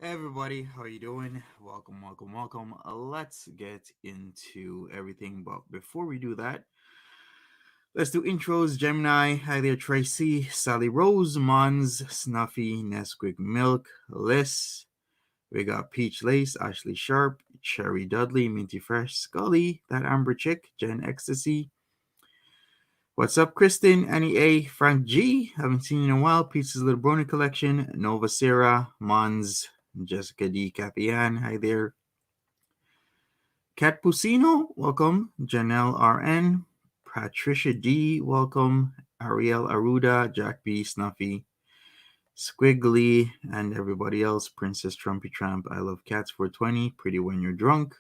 Hey everybody, how you doing? Welcome. Let's get into everything, but before we do that, let's do intros. Gemini, hi there, Tracy, Sally Rose, Mons, Snuffy, Nesquik Milk, Liz. We got Peach Lace, Ashley Sharp, Cherry Dudley, Minty Fresh, Scully, that Amber Chick, Jen Ecstasy. What's up, Kristen, Annie A, Frank G, haven't seen you in a while, Pizza's Little Brony Collection, Nova Sarah, Mons, Jessica D. Kathy Ann, hi there. Kat Pusino, welcome. Janelle RN, Patricia D, welcome. Ariel Aruda, Jack B, Snuffy, Squiggly, and everybody else. Princess Trumpy Tramp, I Love Cats 420, Pretty When You're Drunk.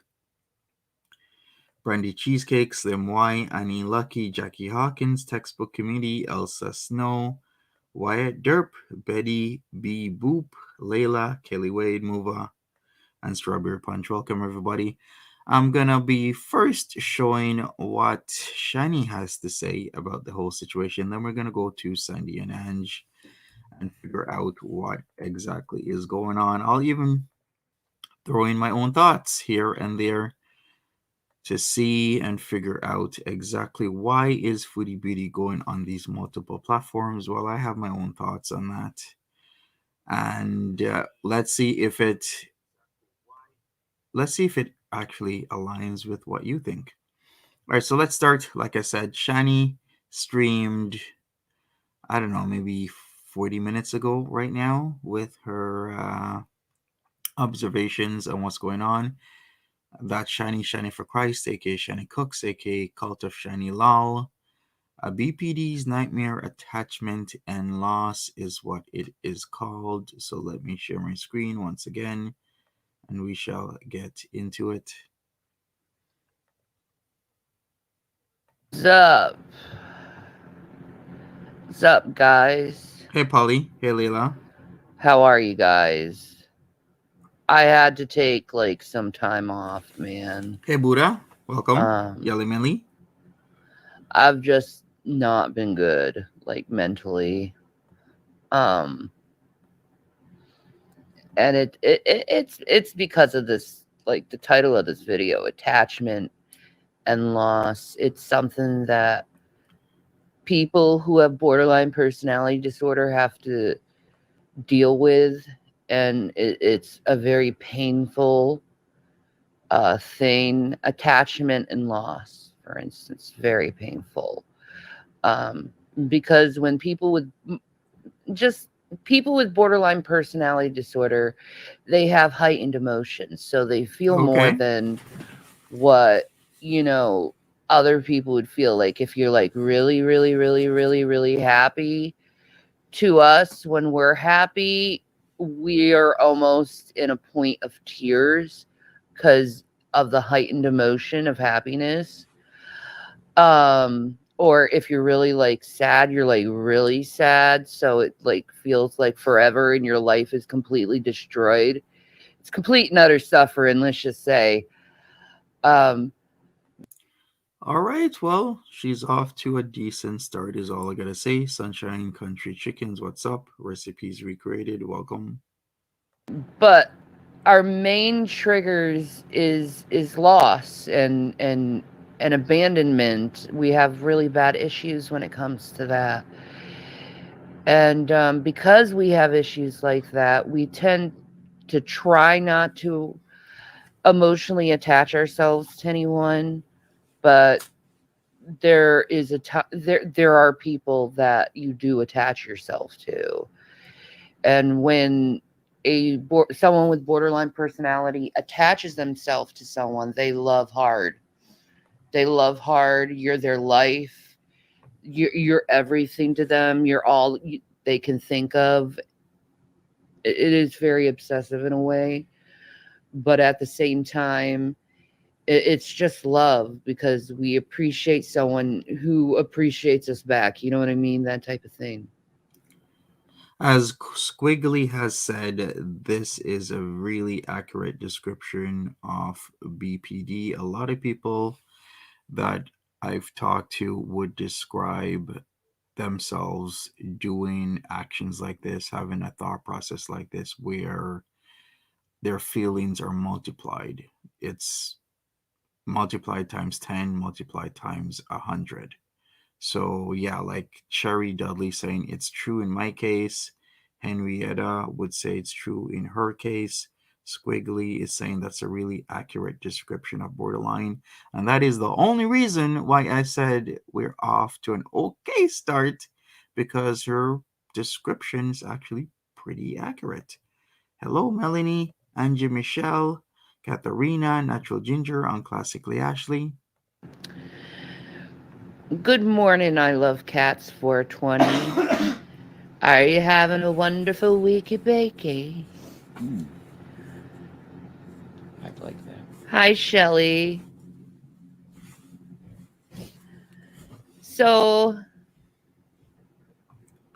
Brandy Cheesecake, Slim Y, Annie Lucky, Jackie Hawkins, Textbook Committee, Elsa Snow, Wyatt Derp, Betty B. Boop, Layla, Kelly Wade, Mova, and Strawberry Punch. Welcome, everybody. I'm gonna be first showing what Shanny has to say about the whole situation. Then we're gonna go to Sandy and Ange and figure out what exactly is going on. I'll even throw in my own thoughts here and there to see and figure out exactly why is Foodie Beauty going on these multiple platforms. Well, I have my own thoughts on that, and let's see if it actually aligns with what you think. All right, so let's start. Like I said, Shani streamed, I don't know, maybe 40 minutes ago right now with her observations on what's going on. That's Shani for Christ, aka Shani Cooks, aka Cult of Shani Lal. BPD's Nightmare Attachment and Loss is what it is called. So let me share my screen once again, and we shall get into it. What's up? What's up, guys? Hey, Polly. Hey, Leila. How are you guys? I had to take like some time off, man. Hey, Buddha. Welcome. Yelly Millie. I've just not been good, like mentally. And it's because of this, like the title of this video, attachment and loss. It's something that people who have borderline personality disorder have to deal with, and it's a very painful thing. Attachment and loss, for instance, very painful, because when people with borderline personality disorder, they have heightened emotions, so they feel more than what other people would feel. Like if you're like really really really really really happy, to us, when we're happy, we are almost in a point of tears because of the heightened emotion of happiness. Or if you're really like sad, you're like really sad, so it like feels like forever and your life is completely destroyed. It's complete and utter suffering, let's just say. All right, well, she's off to a decent start is all I gotta say. Sunshine Country Chickens, what's up? Recipes recreated, welcome. But our main triggers is loss and abandonment. We have really bad issues when it comes to that. And because we have issues like that, we tend to try not to emotionally attach ourselves to anyone. But there is there are people that you do attach yourself to, and when someone with borderline personality attaches themselves to someone, they love hard. They love hard. You're their life. You're everything to them. You're all they can think of. It is very obsessive in a way, but at the same time, it's just love because we appreciate someone who appreciates us back. You know what I mean? That type of thing. As Squiggly has said, this is a really accurate description of BPD. A lot of people that I've talked to would describe themselves doing actions like this, having a thought process like this, where their feelings are multiplied. It's multiplied times 10, multiplied times 100. So yeah, like Cherry Dudley saying it's true in my case. Henrietta would say it's true in her case. Squiggly is saying that's a really accurate description of borderline. And that is the only reason why I said we're off to an okay start, because her description is actually pretty accurate. Hello, Melanie, Angie Michelle, Katharina, Natural Ginger on Classically Ashley. Good morning, I love cats 420. Are you having a wonderful weeky bakey? I like that. Hi, Shelly. So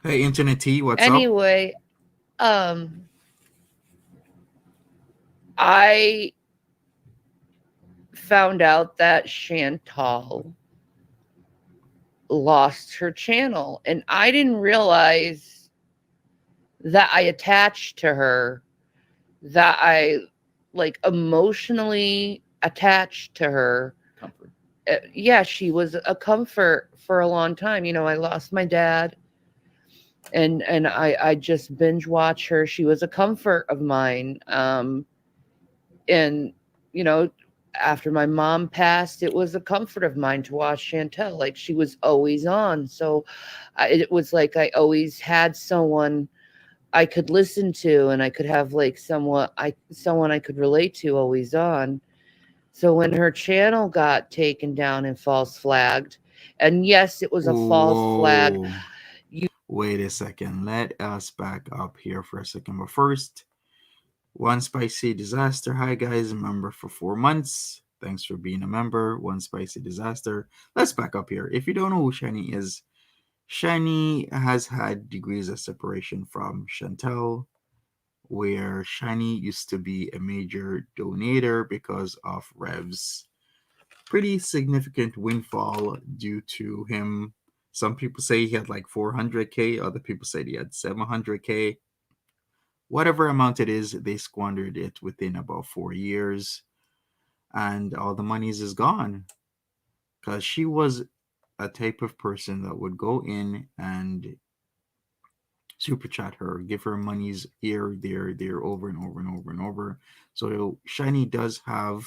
Hey, Internet T, what's up? anyway, um, I found out that Chantal lost her channel, and I didn't realize that I attached to her, that I like emotionally attached to her. Comfort. Yeah, she was a comfort for a long time. I lost my dad, and I just binge watch her. She was a comfort of mine. And you know, after my mom passed, it was a comfort of mine to watch Chantel. Like she was always on, so it was like I always had someone I could listen to, and I could have like someone I could relate to always on. So when her channel got taken down and false flagged, and yes, it was a false flag. Whoa. Wait a second. Let us back up here for a second. But first, One Spicy Disaster. Hi, guys. Member for 4 months. Thanks for being a member. One Spicy Disaster. Let's back up here. If you don't know who Shanny is, Shanny has had degrees of separation from Chantel, where Shanny used to be a major donator because of Rev's pretty significant windfall due to him. Some people say he had like 400K, other people say he had 700K. Whatever amount it is, they squandered it within about 4 years, and all the monies is gone. Because she was a type of person that would go in and super chat her, give her monies here, there, over and over and over and over. So Shiny does have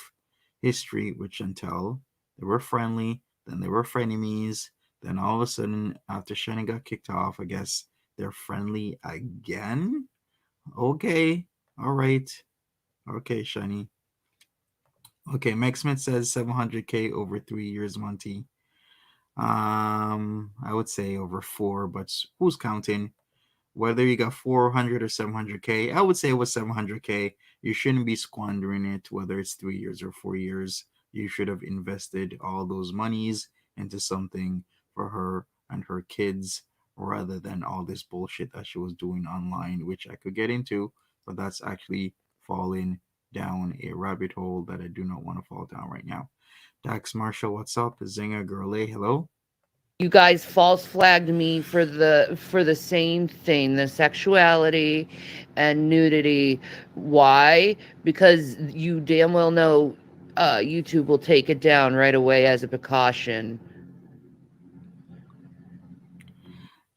history with Chantel. They were friendly, then they were frenemies. Then all of a sudden, after Shiny got kicked off, I guess they're friendly again. Okay, all right, okay, Shiny. Okay, Mike Smith says 700K over 3 years, Monty. I would say over four, but who's counting? Whether you got 400 or 700K, I would say it was 700K. You shouldn't be squandering it, whether it's 3 years or 4 years. You should have invested all those monies into something for her and her kids, rather than all this bullshit that she was doing online, which I could get into, but that's actually falling down a rabbit hole that I do not want to fall down right now. Dax Marshall, what's up? Zinga Girly, hello. You guys false flagged me for the same thing, the sexuality and nudity. Why? Because you damn well know YouTube will take it down right away as a precaution.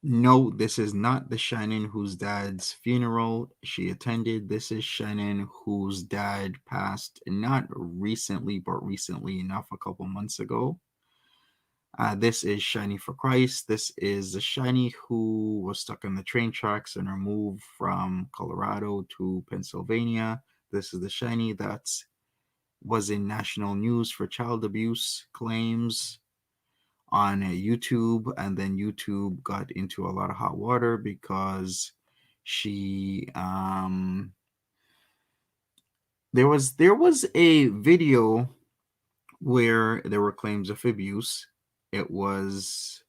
No, this is not the Shannon whose dad's funeral she attended. This is Shannon whose dad passed not recently, but recently enough, a couple months ago. This is Shiny for Christ. This is the Shiny who was stuck on the train tracks and are moved from Colorado to Pennsylvania. This is the Shiny that was in national news for child abuse claims on YouTube, and then YouTube got into a lot of hot water because she there was a video where there were claims of abuse. It was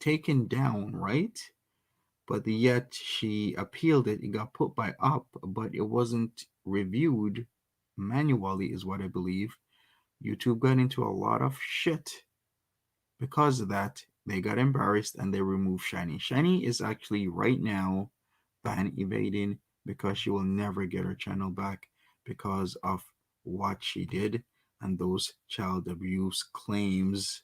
taken down, right? But yet she appealed it. It got put by up, but it wasn't reviewed manually, is what I believe. YouTube got into a lot of shit because of that. They got embarrassed and they removed Shiny. Shiny is actually right now ban evading because she will never get her channel back because of what she did and those child abuse claims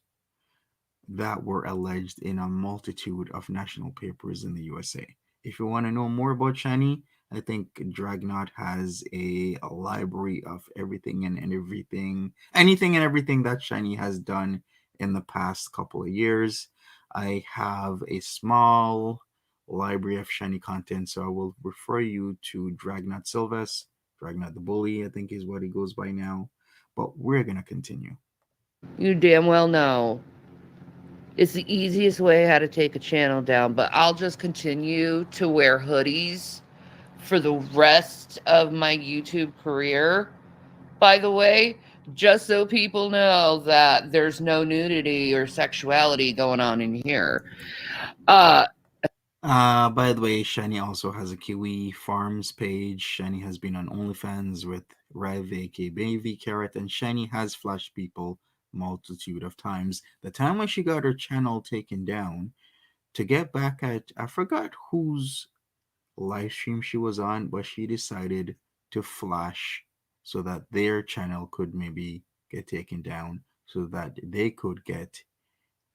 that were alleged in a multitude of national papers in the USA. If you want to know more about Shani, I think Dragnot has a library of everything and everything, anything and everything that Shani has done in the past couple of years. I have a small library of Shani content, so I will refer you to Dragnot Silvas, Dragnot the Bully, I think is what he goes by now. But we're going to continue. You damn well know. It's the easiest way how to take a channel down, but I'll just continue to wear hoodies for the rest of my YouTube career. By the way, just so people know that there's no nudity or sexuality going on in here. By the way, Shani also has a Kiwi Farms page. Shani has been on OnlyFans with Rev, aka Baby Carrot, and Shani has flashed people multitude of times. The time when she got her channel taken down, to get back at, I forgot whose live stream she was on, but she decided to flash so that their channel could maybe get taken down so that they could get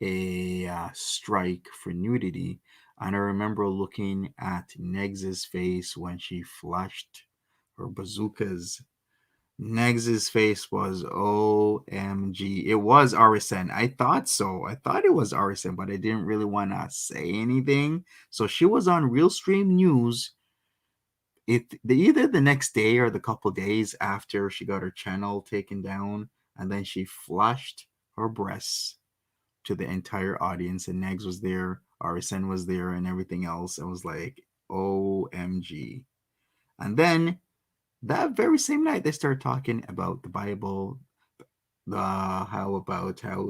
a strike for nudity. And I remember looking at Negs's face when she flashed her bazookas. Negs's face was OMG. It was RSN. I thought so. I thought it was RSN, but I didn't really want to say anything. So she was on Real Stream News. Either the next day or the couple days after she got her channel taken down, and then she flashed her breasts to the entire audience, and Negs was there, RSN was there, and everything else. I was like, OMG. And then that very same night, they started talking about the Bible, how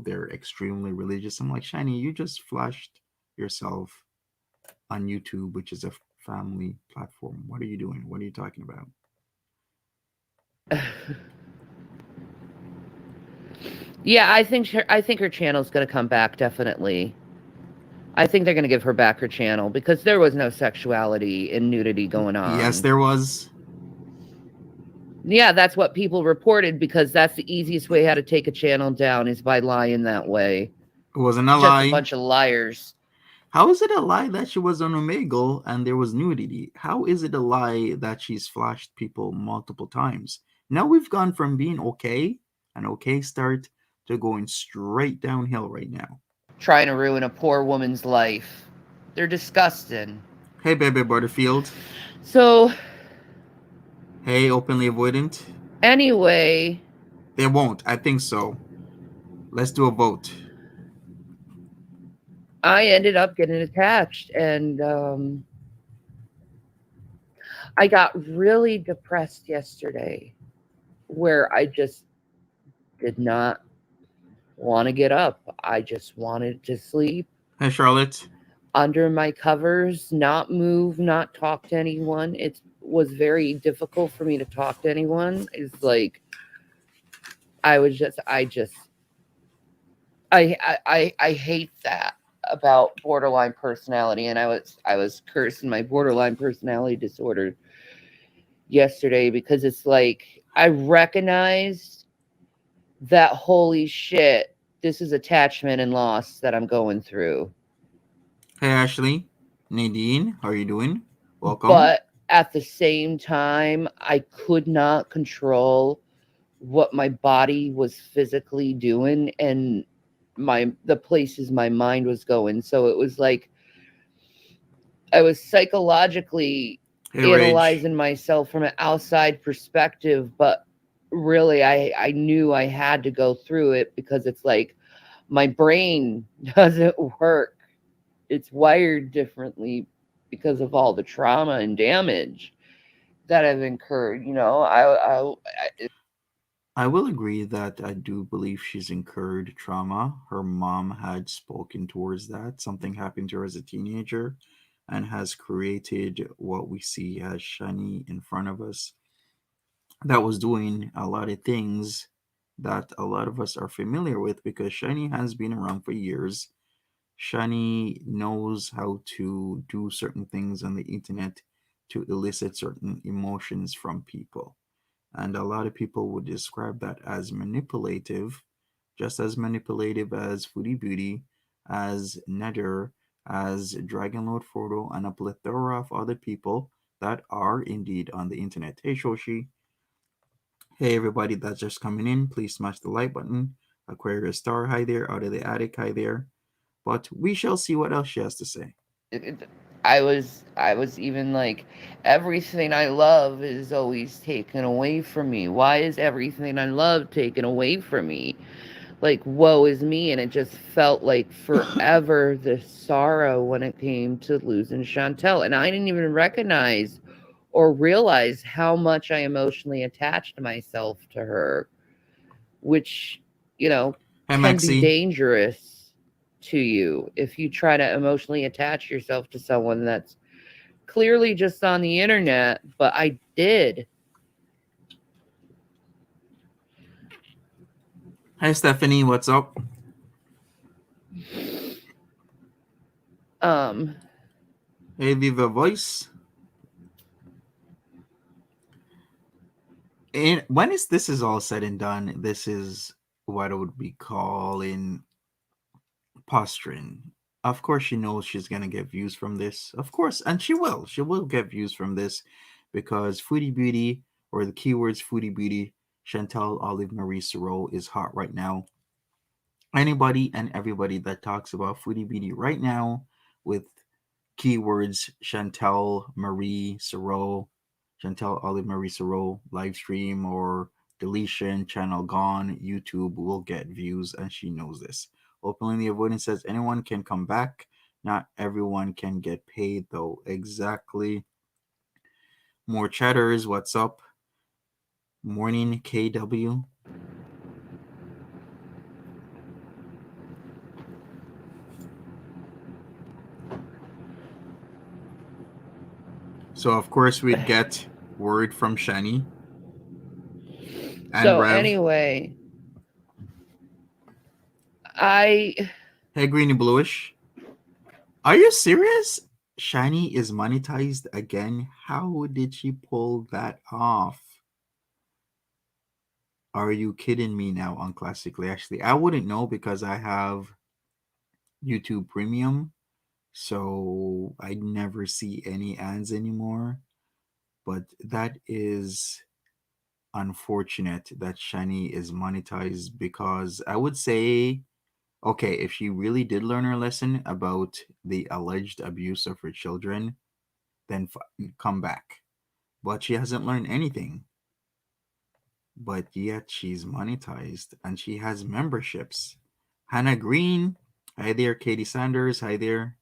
they're extremely religious. I'm like, Shiny, you just flashed yourself on YouTube, which is a family platform. What are you doing? What are you talking about? Yeah, I think her channel's going to come back, definitely. I think they're going to give her back her channel because there was no sexuality and nudity going on. Yes, there was. Yeah, that's what people reported because that's the easiest way how to take a channel down is by lying that way. It wasn't a Just lie. a bunch of liars. How is it a lie that she was on Omegle and there was nudity? How is it a lie that she's flashed people multiple times? Now we've gone from being okay, an okay start, to going straight downhill right now. Trying to ruin a poor woman's life. They're disgusting. Hey, Bebe Butterfield. So, hey, openly avoidant. Anyway. They won't. I think so. Let's do a vote. I ended up getting attached, and I got really depressed yesterday where I just did not want to get up. I just wanted to sleep. Hey, Charlotte. Under my covers, not move, not talk to anyone. It was very difficult for me to talk to anyone. It's like I hate that about borderline personality, and I was cursing my borderline personality disorder yesterday because it's like I recognized that holy shit, this is attachment and loss that I'm going through. Hey, Ashley. Nadine, how are you doing? Welcome. But at the same time, I could not control what my body was physically doing, and the places my mind was going. So it was like I was psychologically Hey, Rage. analyzing myself from an outside perspective, but really I knew I had to go through it because it's like my brain doesn't work. It's wired differently because of all the trauma and damage that I've incurred. I will agree that I do believe she's incurred trauma. Her mom had spoken towards that. Something happened to her as a teenager and has created what we see as Shani in front of us that was doing a lot of things that a lot of us are familiar with because Shani has been around for years. Shani knows how to do certain things on the internet to elicit certain emotions from people. And a lot of people would describe that as manipulative, just as manipulative as Foodie Beauty, as Nader, as Dragon Lord Photo, and a plethora of other people that are indeed on the internet. Hey Shoshi. Hey everybody that's just coming in, please smash the like button. Aquarius Star, hi there. Out of the attic, hi there. But we shall see what else she has to say. I was even like, everything I love is always taken away from me. Why is everything I love taken away from me? Like, woe is me. And it just felt like forever the sorrow when it came to losing Chantel. And I didn't even recognize or realize how much I emotionally attached myself to her, which, you know, Hey can be Maxi. dangerous to you if you try to emotionally attach yourself to someone that's clearly just on the internet. But I did. Hi Stephanie, what's up? Um, Hey Viva Voice. And when is this is all said and done, this is what I would be calling posturing. Of course, she knows she's gonna get views from this. Of course, and she will. She will get views from this because Foodie Beauty or the keywords Foodie Beauty, Chantal Olive Marie Sorrel is hot right now. Anybody and everybody that talks about Foodie Beauty right now with keywords Chantal Marie Sorrel, Chantal Olive Marie Sorrel live stream or deletion, channel gone, YouTube will get views, and she knows this. Openly the avoidance says anyone can come back. Not everyone can get paid though. Exactly. More chatters. What's up? Morning KW. So of course we'd get word from Shanny and so Rev. anyway, I Hey Greeny Bluish. Are you serious? Shiny is monetized again? How did she pull that off? Are you kidding me now on Classically? Actually, I wouldn't know because I have YouTube Premium, so I never see any ads anymore. But that is unfortunate that Shiny is monetized because I would say, okay, if she really did learn her lesson about the alleged abuse of her children, then come back. But she hasn't learned anything. But yet she's monetized and she has memberships. Hannah Green, hi there. Katie Sanders, hi there.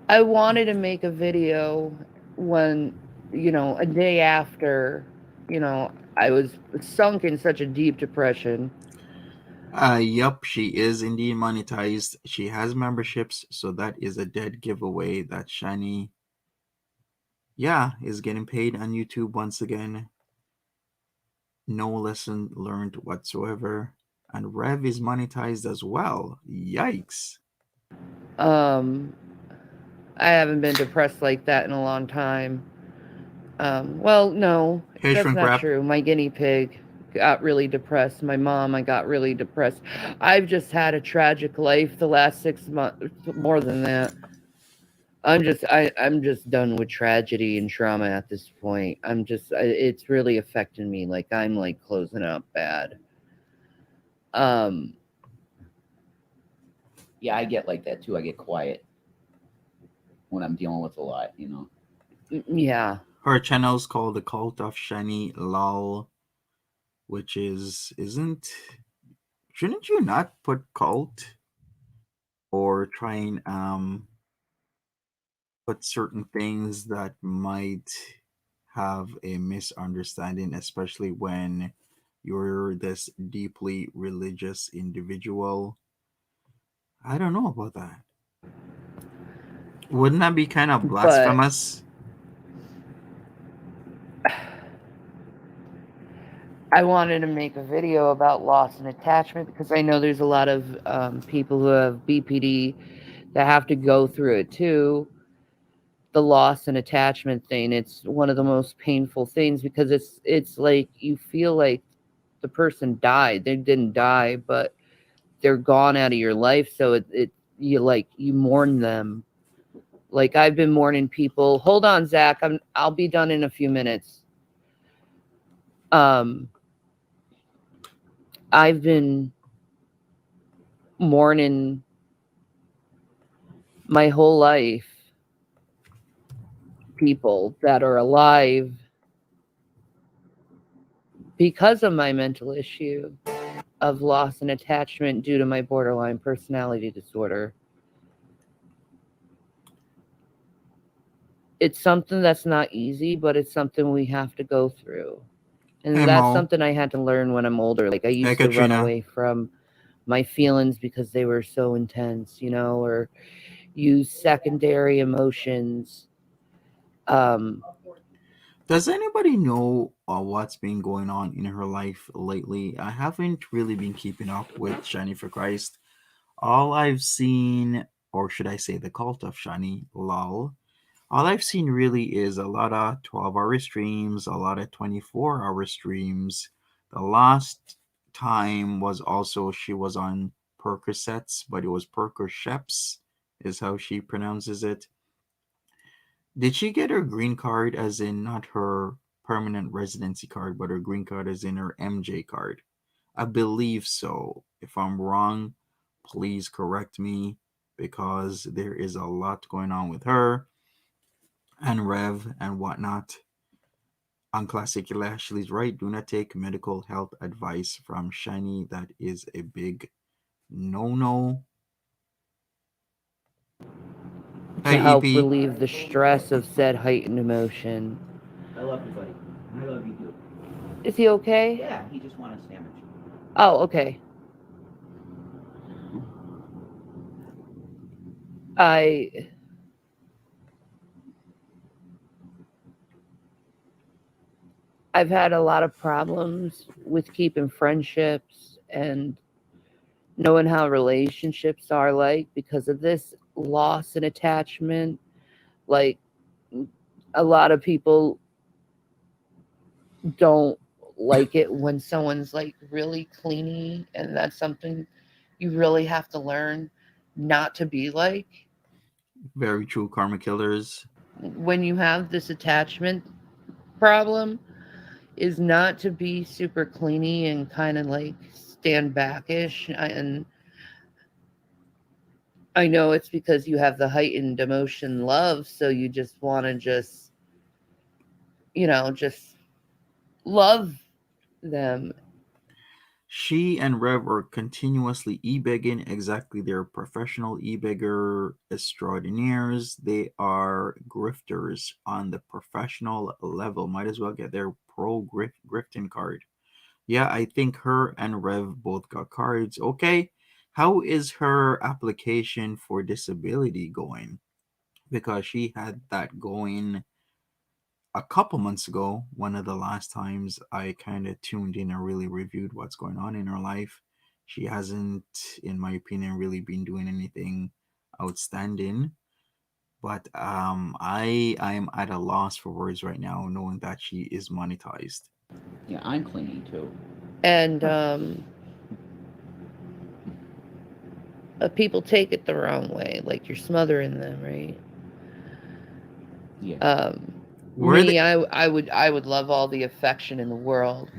I wanted to make a video when, a day after, I was sunk in such a deep depression. Yup, she is indeed monetized. She has memberships, so that is a dead giveaway that Shani, yeah, is getting paid on YouTube once again. No lesson learned whatsoever. And Rev is monetized as well. Yikes. Um, I haven't been depressed like that in a long time. Well, no, Hey, that's Shrink not Wrap. true. My guinea pig got really depressed. My mom, I got really depressed. I've just had a tragic life the last 6 months, more than that. I'm just done with tragedy and trauma at this point. It's really affecting me. Like I'm like closing up bad. Um, Yeah, I get like that too. I get quiet when I'm dealing with a lot, yeah, Her channel is called The Cult of Shanny Lal, which is isn't shouldn't you not put cult or trying put certain things that might have a misunderstanding, especially when you're this deeply religious individual. I don't know about that. Wouldn't that be kind of but blasphemous? I wanted to make a video about loss and attachment because I know there's a lot of people who have BPD that have to go through it too. The loss and attachment thing, it's one of the most painful things because it's like you feel like the person died. They didn't die, but they're gone out of your life. So it you mourn them. Like I've been mourning people. Hold on, Zach. I'll be done in a few minutes. Um, I've been mourning my whole life people that are alive because of my mental issue of loss and attachment due to my borderline personality disorder. It's something that's not easy, but it's something we have to go through. Hey And that's Mo. something I had to learn when I'm older. Like I Hey used to run Katrina. away from my feelings because they were so intense, or use secondary emotions. Um, Does anybody know what's been going on in her life lately? I haven't really been keeping up with Shiny for Christ. All I've seen, or should I say the cult of Shani, lol, all I've seen really is a lot of 12-hour streams, a lot of 24-hour streams. The last time was also she was on Percocets, but it was Percocets, is how she pronounces it. Did she get her green card, as in not her permanent residency card, but her green card as in her MJ card? I believe so. If I'm wrong, please correct me because there is a lot going on with her and Rev and whatnot. On Classic Ashley's right. Do not take medical health advice from Shiny. That is a big no no. to Hey, help EP. relieve the stress of said heightened emotion. I love you, buddy. I love you too. Is he okay? Yeah, he just wanted a sandwich. Oh, okay. I I've had a lot of problems with keeping friendships and knowing how relationships are like because of this loss and attachment. Like a lot of people don't like it when someone's like really clingy, and that's something you really have to learn not to be like. Very true, Karma Killers. When you have this attachment problem, is not to be super cleany and kind of like stand backish. And I know it's because you have the heightened emotion love, so you just want to just love them. She and Rev are continuously e-begging. Exactly, they're professional e-beggar extraordinaires. They are grifters on the professional level. Might as well get their pro grifting card. Yeah, I think her and Rev both got cards. Okay, how is her application for disability going? Because she had that going a couple months ago, one of the last times I kind of tuned in and really reviewed what's going on in her life. She hasn't, in my opinion, really been doing anything outstanding. But I am at a loss for words right now, knowing that she is monetized. Yeah, I'm clingy too. And people take it the wrong way, like you're smothering them, right? Yeah. Where the Me, I would love all the affection in the world.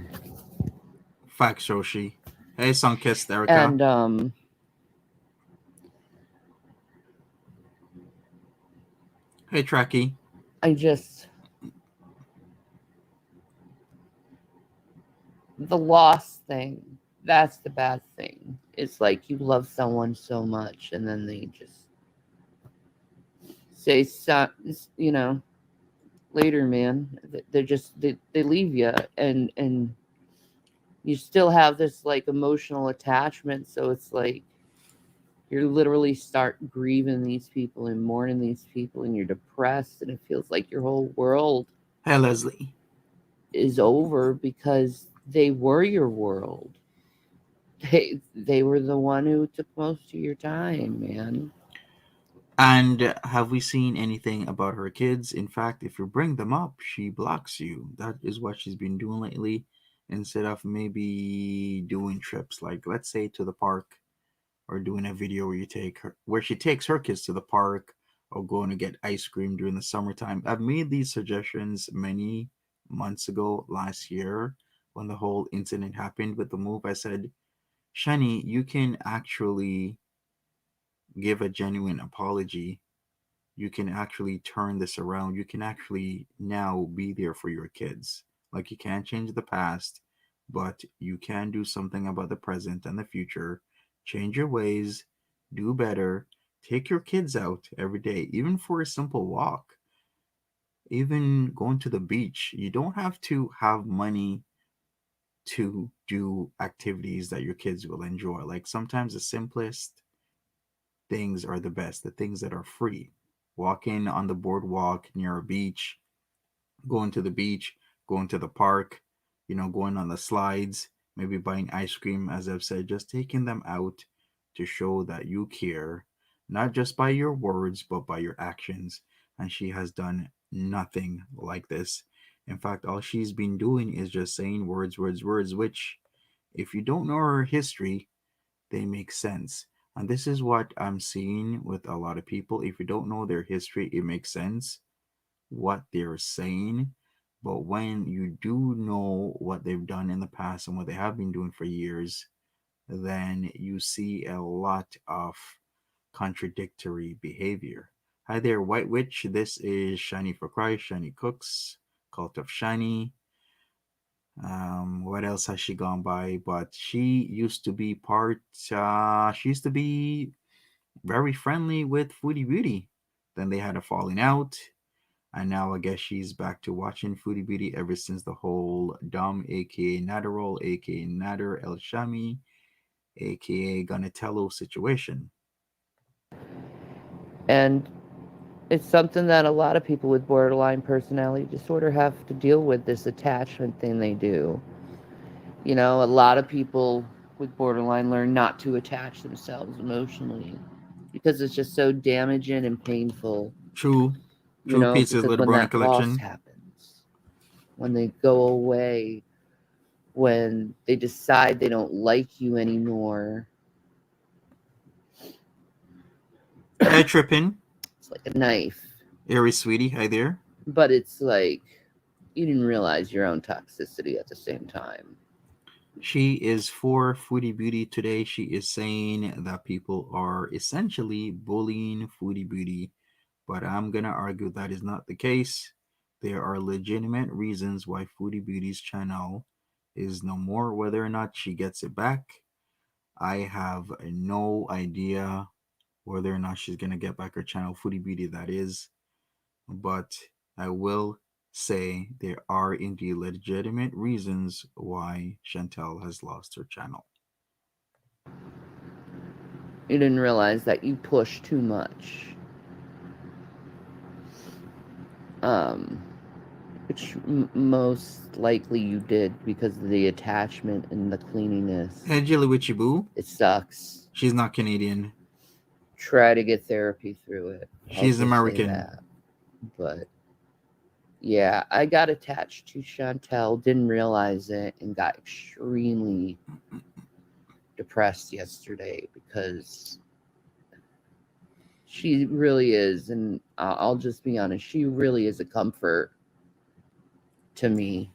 facts, Shoshi? Hey, Sunkissed Erica. And Hey, Tracky. I just the loss thing, that's the bad thing. It's like you love someone so much and then they just say, you know, later, man. They're just they leave you, and you still have this like emotional attachment. So it's like you're literally start grieving these people and mourning these people, and you're depressed, and it feels like your whole world Hey, Leslie. is over because they were your world. They were the one who took most of your time, man. And have we seen anything about her kids? In fact, if you bring them up, she blocks you. That is what she's been doing lately. Instead of maybe doing trips, like let's say to the park, or doing a video where she takes her kids to the park, or going to get ice cream during the summertime. I've made these suggestions many months ago, last year, when the whole incident happened with the move. I said, Shanny, you can actually give a genuine apology. You can actually turn this around. You can actually now be there for your kids. Like, you can't change the past, but you can do something about the present and the future. Change your ways, do better. Take your kids out every day, even for a simple walk, even going to the beach. You don't have to have money to do activities that your kids will enjoy. Like, sometimes the simplest things are the best, the things that are free. Walking on the boardwalk near a beach, going to the beach, going to the park, going on the slides, maybe buying ice cream, as I've said, just taking them out to show that you care, not just by your words, but by your actions. And she has done nothing like this. In fact, all she's been doing is just saying words, words, words, which, if you don't know her history, they make sense. And this is what I'm seeing with a lot of people. If you don't know their history, it makes sense what they're saying. But when you do know what they've done in the past and what they have been doing for years, then you see a lot of contradictory behavior. Hi there, White Witch. This is Shiny for Christ, Shiny Cooks, Cult of Shiny. What else has she gone by? But she used to be she used to be very friendly with Foodie Beauty. Then they had a falling out. And now I guess she's back to watching Foodie Beauty ever since the whole Dom, aka Naderol, aka Nader El Shami, aka Gonatello situation. And it's something that a lot of people with borderline personality disorder have to deal with, this attachment thing they do. You know, a lot of people with borderline learn not to attach themselves emotionally because it's just so damaging and painful. True. You True know, Pieces because Little when Brony that loss collection. happens, when they go away, when they decide they don't like you anymore, Hey Trippin. it's like a knife. Airy Sweetie, hi there. But it's like you didn't realize your own toxicity at the same time. She is for Foodie Beauty today. She is saying that people are essentially bullying Foodie Beauty, but I'm gonna argue that is not the case. There are legitimate reasons why Foodie Beauty's channel is no more. Whether or not she gets it back, I have no idea whether or not she's gonna get back her channel, Foodie Beauty, that is. But I will say there are indeed legitimate reasons why Chantel has lost her channel. You didn't realize that you pushed too much. Um, which most likely you did because of the attachment and the cleanliness. Hey, Jilly Witchy Boo. It sucks. She's not Canadian. Try to get therapy through it. She's American. But yeah, I got attached to Chantel, didn't realize it, and got extremely depressed yesterday because she really is, and I'll just be honest, she really is a comfort to me.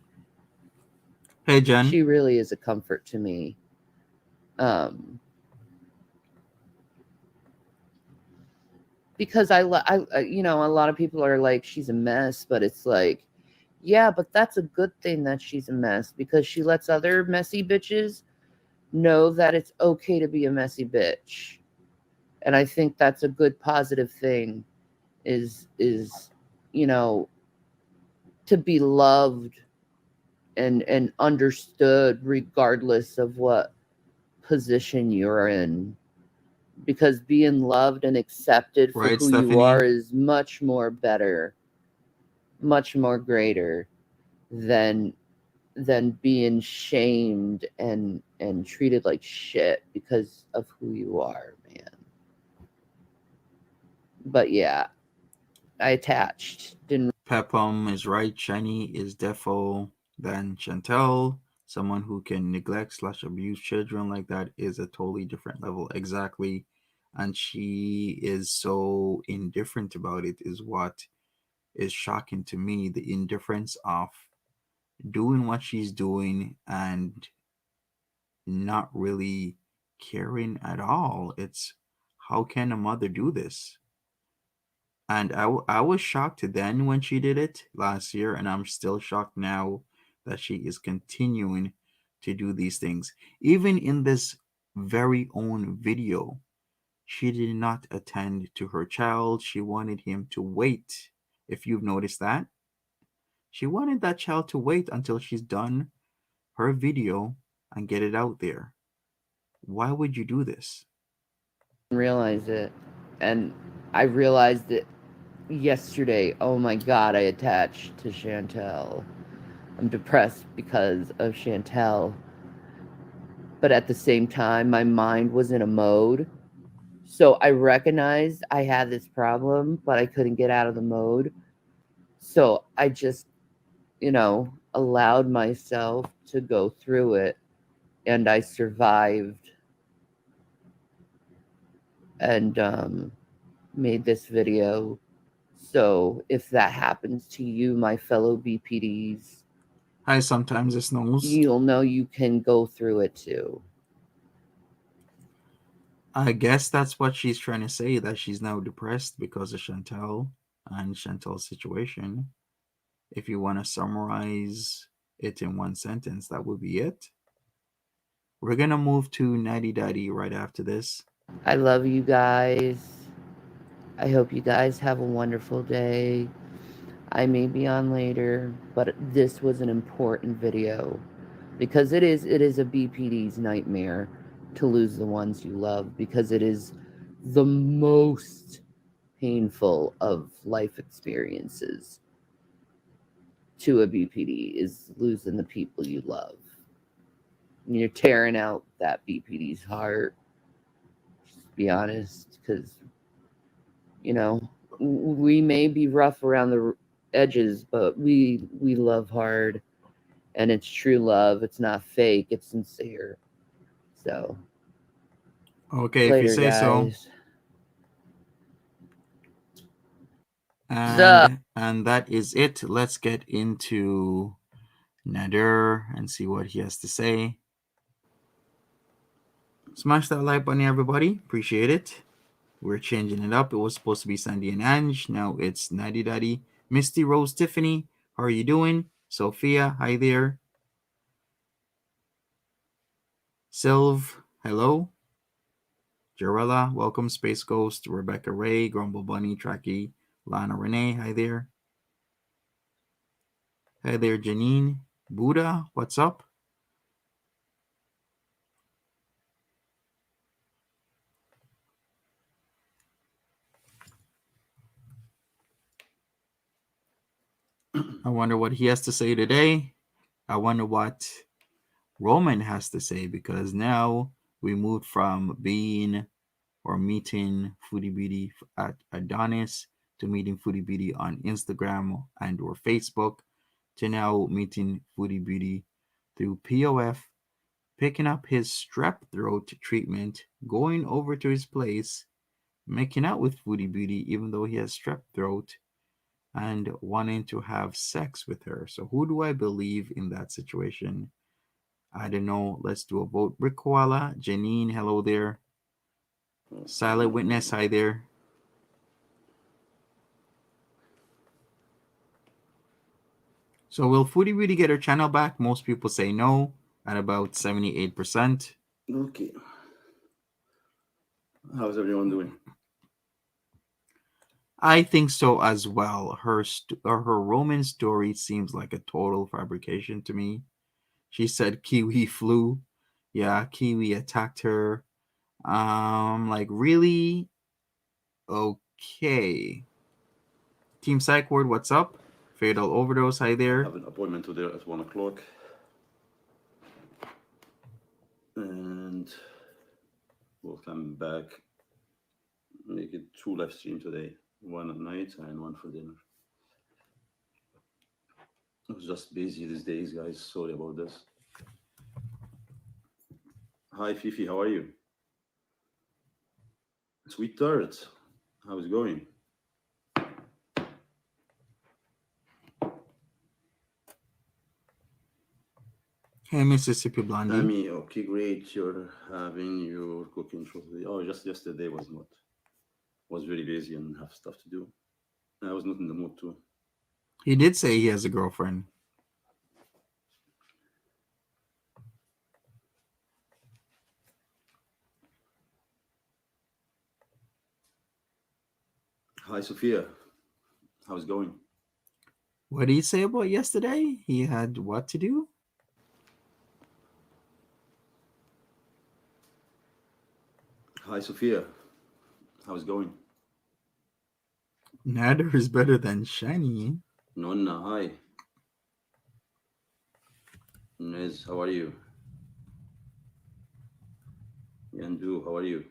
Hey, Jen. She really is a comfort to me. Um, because you know, a lot of people are like, she's a mess, but it's like, yeah, but that's a good thing that she's a mess because she lets other messy bitches know that it's okay to be a messy bitch. And I think that's a good positive thing is you know, to be loved and understood regardless of what position you're in, because being loved and accepted for Right, who you are Stephanie? is much more better, much more greater than being shamed and treated like shit because of who you are, man. But yeah, I attached. Didn't Pepum is right. Shanny is defo than Chantel. Someone who can neglect slash abuse children like that is a totally different level. Exactly. And she is so indifferent about it, is what is shocking to me. The indifference of doing what she's doing and not really caring at all. It's how can a mother do this? And I was shocked then when she did it last year, and I'm still shocked now that she is continuing to do these things. Even in this very own video, she did not attend to her child. She wanted him to wait. If you've noticed that, she wanted that child to wait until she's done her video and get it out there. Why would you do this? realize it. And I realized it yesterday. Oh my god, I attached to Chantel. I'm depressed because of Chantel. But at the same time, my mind was in a mode. So I recognized I had this problem, but I couldn't get out of the mode. So I just, you know, allowed myself to go through it, and I survived, and made this video. So if that happens to you, my fellow BPDs, Hi, sometimes it snows. you'll know you can go through it too. I guess that's what she's trying to say, that she's now depressed because of Chantel and Chantel's situation. If you want to summarize it in one sentence, that would be it. We're going to move to Natty Daddy right after this. I love you guys. I hope you guys have a wonderful day. I may be on later, but this was an important video because it is a BPD's nightmare to lose the ones you love, because it is the most painful of life experiences to a BPD is losing the people you love. And you're tearing out that BPD's heart. Just be honest, because you know we may be rough around the edges, but we love hard, and it's true love. It's not fake. It's sincere. So Okay, if you later, say so. guys. So And that is it. Let's get into Nader and see what he has to say. Smash that like button, everybody. Appreciate it. We're changing it up. It was supposed to be Sandy and Ange. Now it's Natty Daddy. Misty Rose Tiffany, how are you doing? Sophia, hi there. Sylv, hello. Jarella, welcome. Space Ghost, Rebecca Ray, Grumble Bunny, Tracky, Lana Renee, hi there. Hi there, Janine. Buddha, what's up? I wonder what he has to say today. I wonder what Roman has to say, because now we moved from being or meeting Foodie Beauty at Adonis to meeting Foodie Beauty on Instagram and or Facebook to now meeting Foodie Beauty through POF, picking up his strep throat treatment, going over to his place, making out with Foodie Beauty even though he has strep throat, and wanting to have sex with her. So who do I believe in that situation? I don't know. Let's do a vote. Brick Koala, Janine, hello there. Silent Witness, hi there. So will Foodie Beauty get her channel back? Most people say no, at about 78%. Okay. How's everyone doing? I think so as well. Her Roman story seems like a total fabrication to me. She said Kiwi flew. Yeah, Kiwi attacked her. Like really? Okay. Team Psych Ward, what's up? Fatal Overdose, hi I there. have an appointment today at 1 o'clock. And we'll come back, make it 2 live stream today. 1 at night and 1 for dinner. I was just busy these days, guys. Sorry about this. Hi, Fifi. How are you? Sweet Tart. How's it going? Hey, Mississippi Blondie. Amy, okay, great. You're having your cooking show today. Oh, just yesterday was very busy and have stuff to do. I was not in the mood to. He did say he has a girlfriend. Hi, Sophia. How's it going? What did he say about yesterday? He had what to do? Hi, Sophia. How's it going? Nader is better than Shanny. Nonna, hi. Nez, how are you? Yandu, how are you?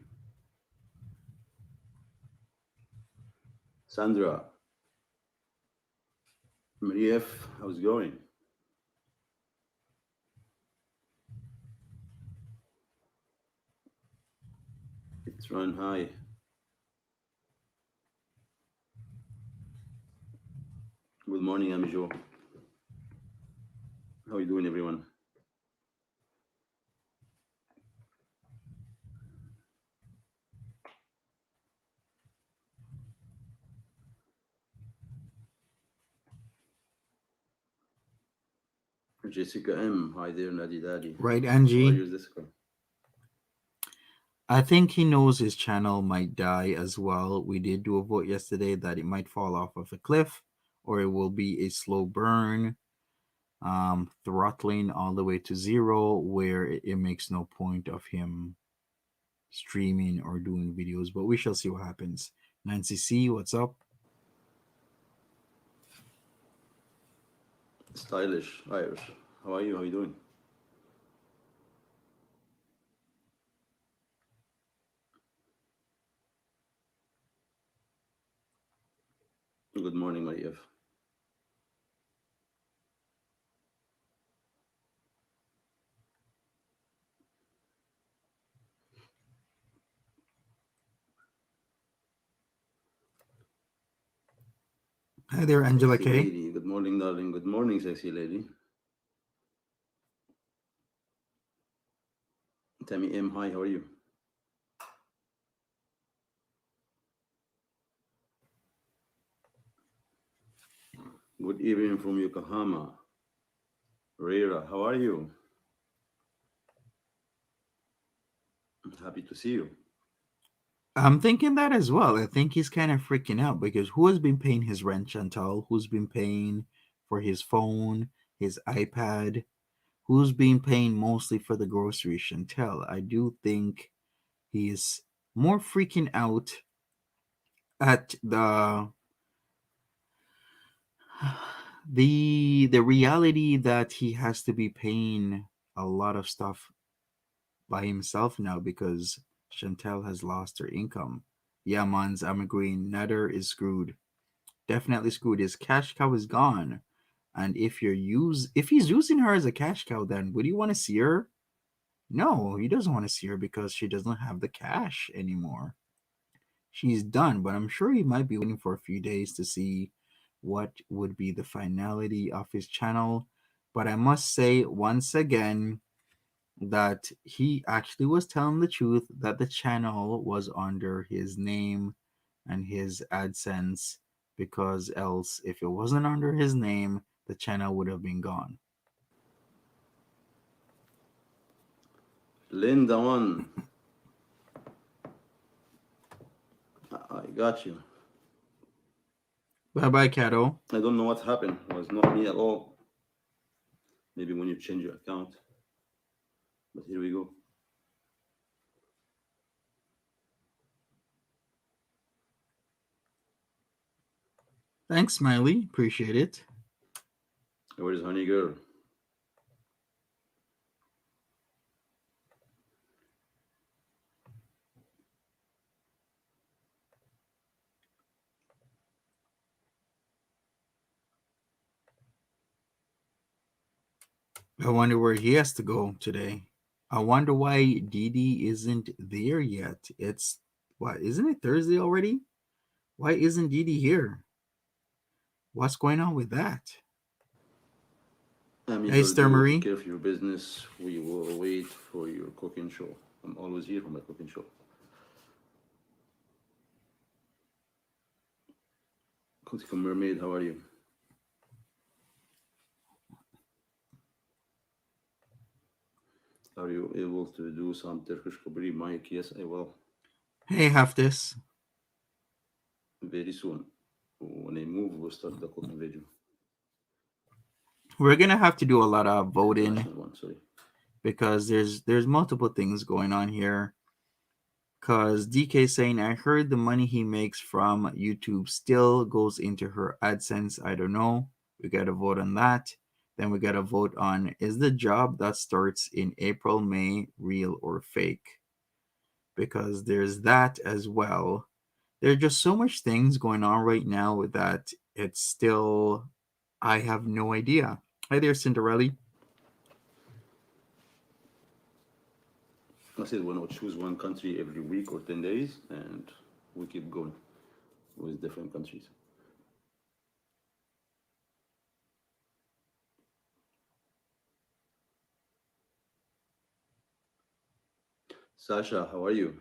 Sandra. Marief, how's it going? It's Ron, hi. Good morning, Amijo. How you doing, everyone? Jessica M, hi there, Nadi Daddy. Right, How are Angie? you, Jessica? I think he knows his channel might die as well. We did do a vote yesterday that it might fall off of a cliff or it will be a slow burn, throttling all the way to zero, where it makes no point of him streaming or doing videos. But we shall see what happens. Nancy C, what's up? Stylish Irish. How are you? How you doing? Good morning, Marief. Hi there, Angela Sexy K. lady. Good morning, darling. Good morning, sexy lady. Tammy M, hi, how are you? Good evening from Yokohama. Rera, how are you? Happy to see you. I'm thinking that as well. I think he's kind of freaking out because who has been paying his rent, Chantal? Who's been paying for his phone, his iPad? Who's been paying mostly for the groceries, Chantal? I do think he is more freaking out at the reality that he has to be paying a lot of stuff by himself now because Chantal has lost her income. Yeah, Mons, I'm agreeing. Nader is screwed. Definitely screwed. His cash cow is gone. And if he's using her as a cash cow, then would you want to see her? No, he doesn't want to see her because she doesn't have the cash anymore. She's done, but I'm sure he might be waiting for a few days to see what would be the finality of his channel. But I must say once again, that he actually was telling the truth, that the channel was under his name and his AdSense, because else, if it wasn't under his name, the channel would have been gone. Linda one. I got you. Bye bye, Cato. I don't know what happened. It was not me at all. Maybe when you change your account. But here we go. Thanks, Smiley. Appreciate it. Where is Honey Girl? I wonder where he has to go today. I wonder why Didi isn't there yet. It's what, isn't it Thursday already? Why isn't Didi here? What's going on with that? I'm Hey, eager to Stir do. Take Marie. care of your business. We will wait for your cooking show. I'm always here for my cooking show. Cotica Mermaid, how are you? Are you able to do some Turkish Kubri, Mike? Yes, I will. Hey, Haftis. Very soon. When I move, we'll start the cooking video. We're gonna have to do a lot of voting International one, sorry. because there's multiple things going on here. Cause DK saying, I heard the money he makes from YouTube still goes into her AdSense. I don't know. We gotta vote on that. Then we gotta vote on, is the job that starts in April, May real or fake? Because there's that as well. There are just so much things going on right now that it's still, I have no idea. Hi there, Cinderella. I said we'll choose one country every week or 10 days, and we keep going with different countries. Sasha, how are you?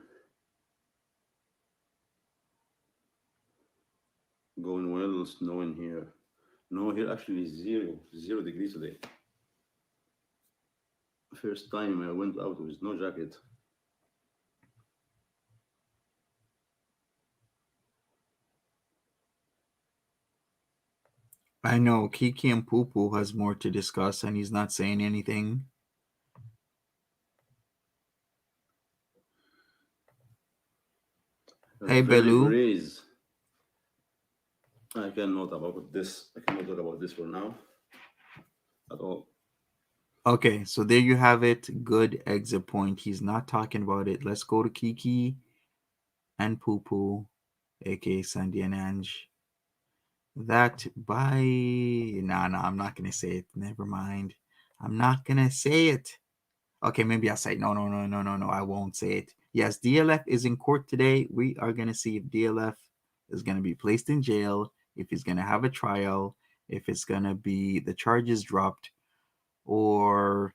Going well, snowing here. No, here actually zero degrees today. First time I went out with no jacket. I know Kiki and Poo Poo has more to discuss and he's not saying anything. Hey, Friendly Belu. Berets. I cannot about this. I cannot talk about this for now at all. Okay, so there you have it. Good exit point. He's not talking about it. Let's go to Kiki and Poo Poo, aka Sandy and Ange. That by nah, I'm not gonna say it. Never mind. I'm not gonna say it. Okay, maybe I'll say it. No. I won't say it. Yes, DLF is in court today. We are gonna see if DLF is gonna be placed in jail, if he's gonna have a trial, if it's gonna be the charges dropped, or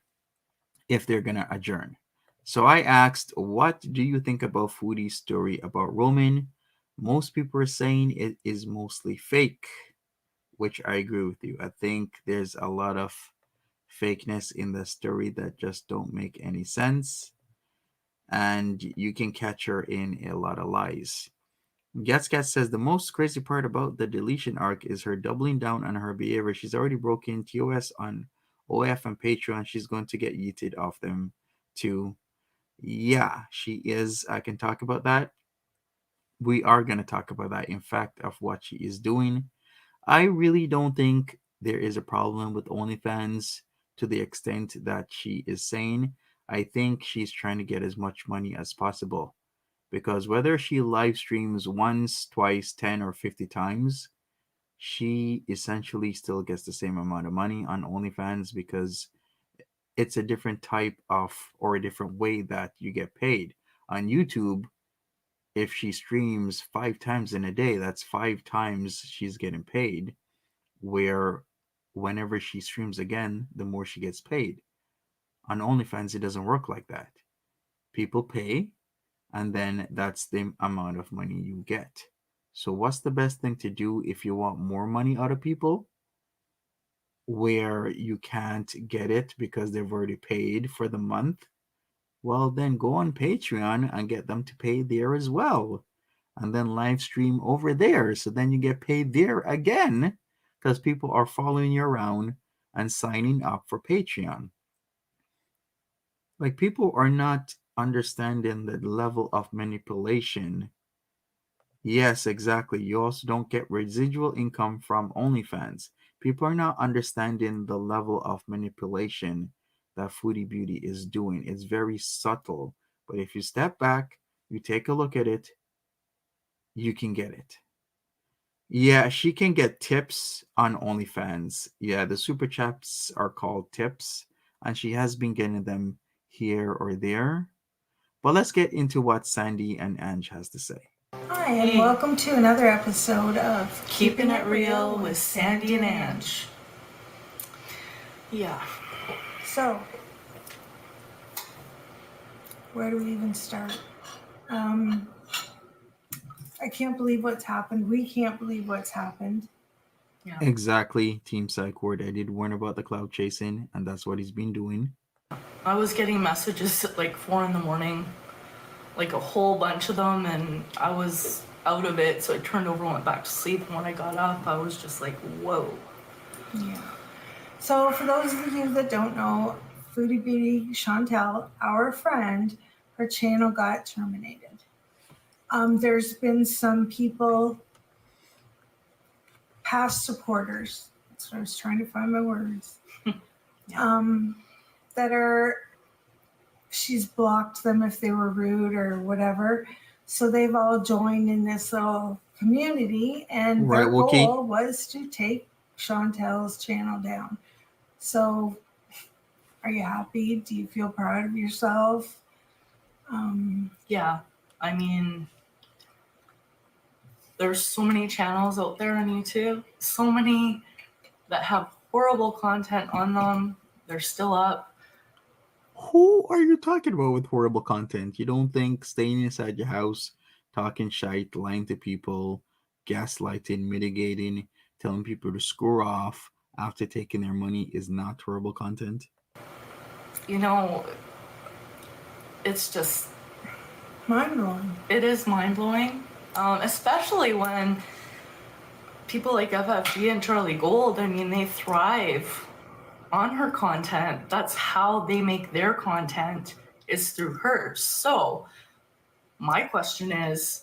if they're gonna adjourn. So I asked, what do you think about Foodie's story about Roman? Most people are saying it is mostly fake, which I agree with you. I think there's a lot of fakeness in the story that just don't make any sense. And you can catch her in a lot of lies. Gatscat says the most crazy part about the deletion arc is her doubling down on her behavior. She's already broken TOS on OF and Patreon. She's going to get yeeted off them too. Yeah, she is. I can talk about that. We are going to talk about that, in fact, of what she is doing. I really don't think there is a problem with OnlyFans to the extent that she is saying. I think she's trying to get as much money as possible because whether she live streams once, twice, 10, or 50 times, she essentially still gets the same amount of money on OnlyFans because it's a different type of or a different way that you get paid. On YouTube, if she streams 5 times in a day, that's 5 times she's getting paid. Where whenever she streams again, the more she gets paid. On OnlyFans, it doesn't work like that. People pay, and then that's the amount of money you get. So, what's the best thing to do if you want more money out of people where you can't get it because they've already paid for the month? Well, then go on Patreon and get them to pay there as well. And then live stream over there. So then you get paid there again because people are following you around and signing up for Patreon. Like, people are not understanding the level of manipulation. Yes, exactly. You also don't get residual income from OnlyFans. People are not understanding the level of manipulation that Foodie Beauty is doing. It's very subtle. But if you step back, you take a look at it, you can get it. Yeah, she can get tips on OnlyFans. Yeah, the super chats are called tips, and she has been getting them here or there. But let's get into what Sandy and Ange has to say. Hi, and welcome to another episode of Keeping It Real with Sandy and Ange. Yeah. So, where do we even start? I can't believe what's happened. We can't believe what's happened. Yeah. Exactly. Team Psychord. I did warn about the cloud chasing, and that's what he's been doing. I was getting messages at like 4 a.m, like a whole bunch of them, and I was out of it, so I turned over and went back to sleep. And when I got up, I was just like, whoa. Yeah. So for those of you that don't know, Foodie Beauty Chantel, our friend, her channel got terminated. There's been some people, past supporters, that's what I was trying to find my words, that are, she's blocked them if they were rude or whatever. So they've all joined in this little community, and their goal was to take Chantel's channel down. So are you happy? Do you feel proud of yourself? Yeah, I mean, there's so many channels out there on YouTube, so many that have horrible content on them. They're still up. Who are you talking about with horrible content? You don't think staying inside your house, talking shite, lying to people, gaslighting, mitigating, telling people to screw off after taking their money is not horrible content? You know, it's just mind-blowing. It is mind-blowing, especially when people like FFG and Charlie Gold, I mean, they thrive on her content. That's how they make their content, is through hers. So my question is,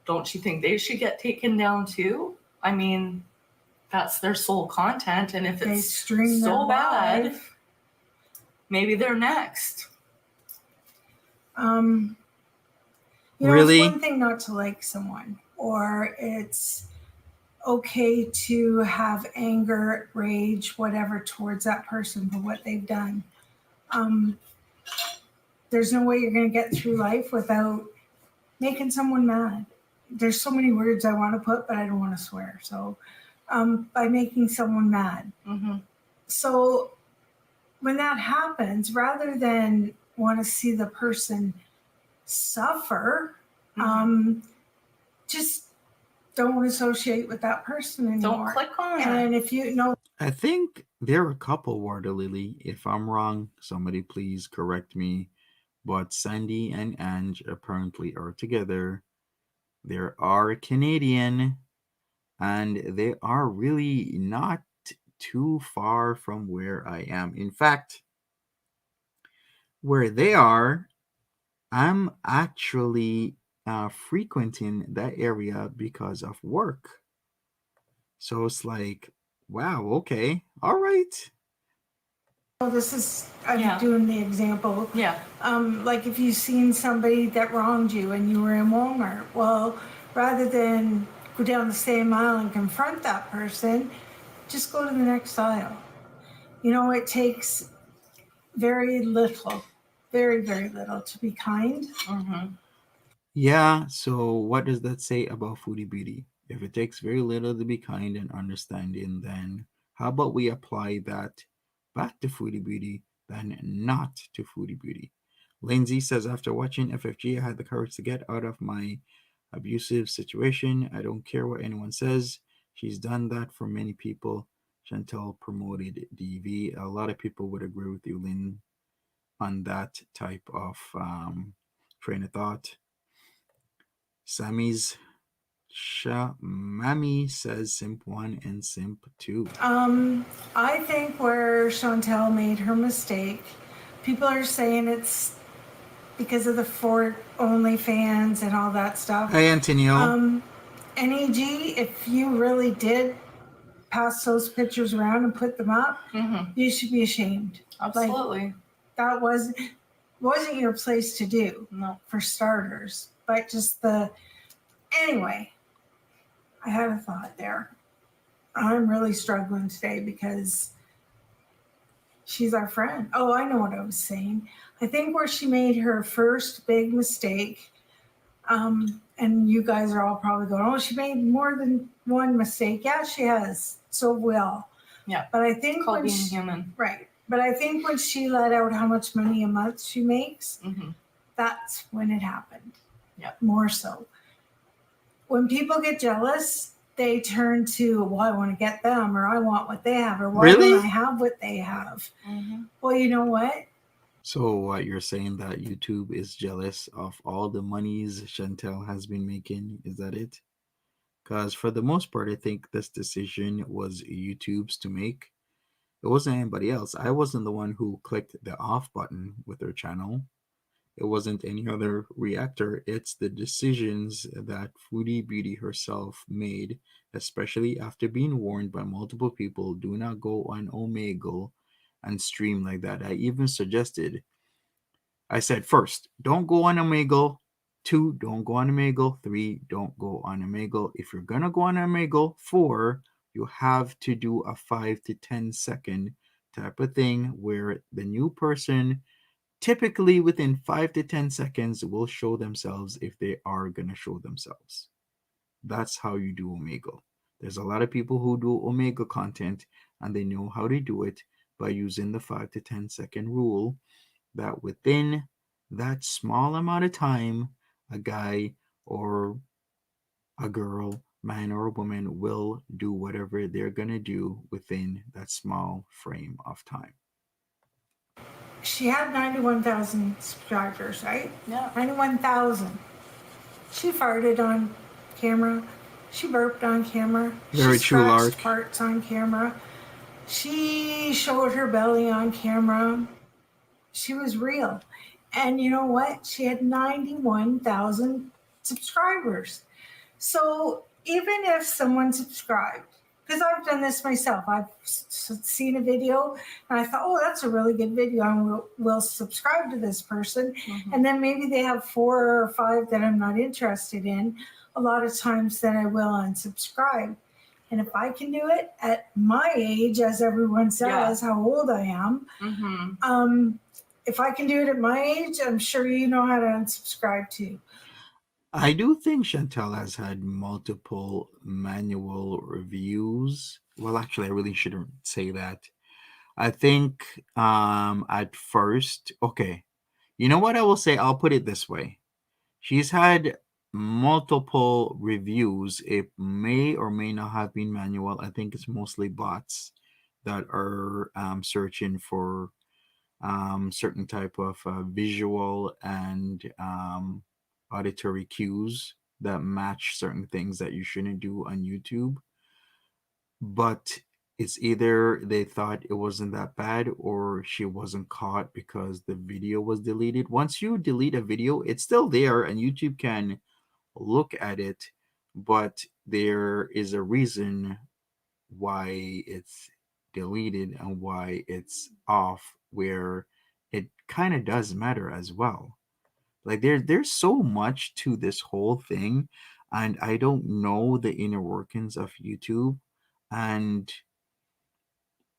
don't you think they should get taken down too? I mean, that's their sole content, and if it's so bad, maybe they're next. You know, really? It's one thing not to like someone, or it's okay to have anger, rage, whatever, towards that person for what they've done. There's no way you're going to get through life without making someone mad. There's so many words I want to put, but I don't want to swear. So by making someone mad. Mm-hmm. So when that happens, rather than want to see the person suffer, just don't associate with that person anymore. Don't click on it. And if you know, I think there are a couple, Water Lily. If I'm wrong, somebody please correct me. But Sandy and Ange apparently are together. They are Canadian, and they are really not too far from where I am. In fact, where they are, I'm actually frequenting that area because of work. So it's like, wow, okay, all right. Oh, this is, I'm doing the example. Yeah. Like if you've seen somebody that wronged you and you were in Walmart, well, rather than go down the same aisle and confront that person, just go to the next aisle. You know, it takes very little, very, very little to be kind. Mm-hmm. Yeah, so what does that say about Foodie Beauty? If it takes very little to be kind and understanding, then how about we apply that back to Foodie Beauty than not to Foodie Beauty. Lindsay says, after watching FFG, I had the courage to get out of my abusive situation. I don't care what anyone says. She's done that for many people. Chantel promoted DV. A lot of people would agree with you, Lynn, on that type of train of thought. Sammy's Mammy says Simp 1 and Simp 2. I think where Chantel made her mistake, people are saying it's because of the Fort OnlyFans and all that stuff. Hey, Antonio. NEG, if you really did pass those pictures around and put them up, you should be ashamed. Absolutely. Like, that wasn't your place to do, No. for starters. But just anyway, I had a thought there. I'm really struggling today because she's our friend. Oh, I know what I was saying. I think where she made her first big mistake, and you guys are all probably going, oh, she made more than one mistake. Yeah, she has. So will. Yeah. But I think Called being human. Right. But I think when she let out how much money a month she makes, that's when it happened. Yeah. More so. When people get jealous, they turn to, well, I want to get them, or I want what they have, or why don't I have what they have? Well, you know what? So what you're saying that YouTube is jealous of all the monies Chantel has been making, is that it? Because for the most part, I think this decision was YouTube's to make. It wasn't anybody else. I wasn't the one who clicked the off button with her channel. It wasn't any other reactor. It's the decisions that Foodie Beauty herself made, especially after being warned by multiple people, do not go on Omegle and stream like that. I even suggested, I said, first, don't go on Omegle. 2, don't go on Omegle. 3, don't go on Omegle. If you're going to go on Omegle, 4, you have to do a 5 to 10 second type of thing where the new person typically within 5 to 10 seconds will show themselves if they are going to show themselves. That's how you do Omegle. There's a lot of people who do Omegle content and they know how to do it by using the 5 to 10 second rule, that within that small amount of time, a guy or a girl, man or a woman, will do whatever they're going to do within that small frame of time. She had 91,000 subscribers, right? Yeah. 91,000. She farted on camera. She burped on camera. Very she true, Lark. Parts on camera. She showed her belly on camera. She was real. And you know what? She had 91,000 subscribers. So even if someone subscribed, because I've done this myself, I've seen a video and I thought, oh, that's a really good video, and we'll subscribe to this person. And then maybe they have 4 or 5 that I'm not interested in. A lot of times then I will unsubscribe. And if I can do it at my age, as everyone says, how old I am, if I can do it at my age, I'm sure you know how to unsubscribe too. I do think Chantel has had multiple manual reviews. Well, actually, I really shouldn't say that. I think at first, okay, you know what I will say? I'll put it this way. She's had multiple reviews. It may or may not have been manual. I think it's mostly bots that are searching for certain type of visual and auditory cues that match certain things that you shouldn't do on YouTube. But it's either they thought it wasn't that bad or she wasn't caught because the video was deleted. Once you delete a video, it's still there and YouTube can look at it, but there is a reason why it's deleted and why it's off, where it kind of does matter as well. Like there's so much to this whole thing, and I don't know the inner workings of YouTube, and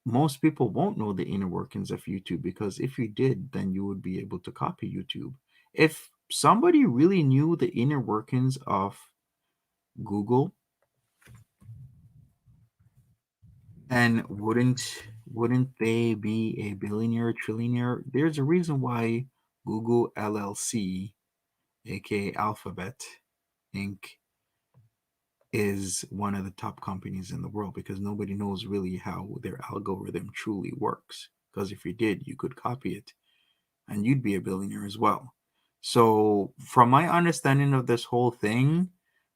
most people won't know the inner workings of YouTube, because if you did, then you would be able to copy YouTube. If somebody really knew the inner workings of Google, and wouldn't wouldn't they be a billionaire, trillionaire? There's a reason why Google LLC, aka Alphabet Inc., is one of the top companies in the world, because nobody knows really how their algorithm truly works. Because if you did, you could copy it and you'd be a billionaire as well. So, from my understanding of this whole thing,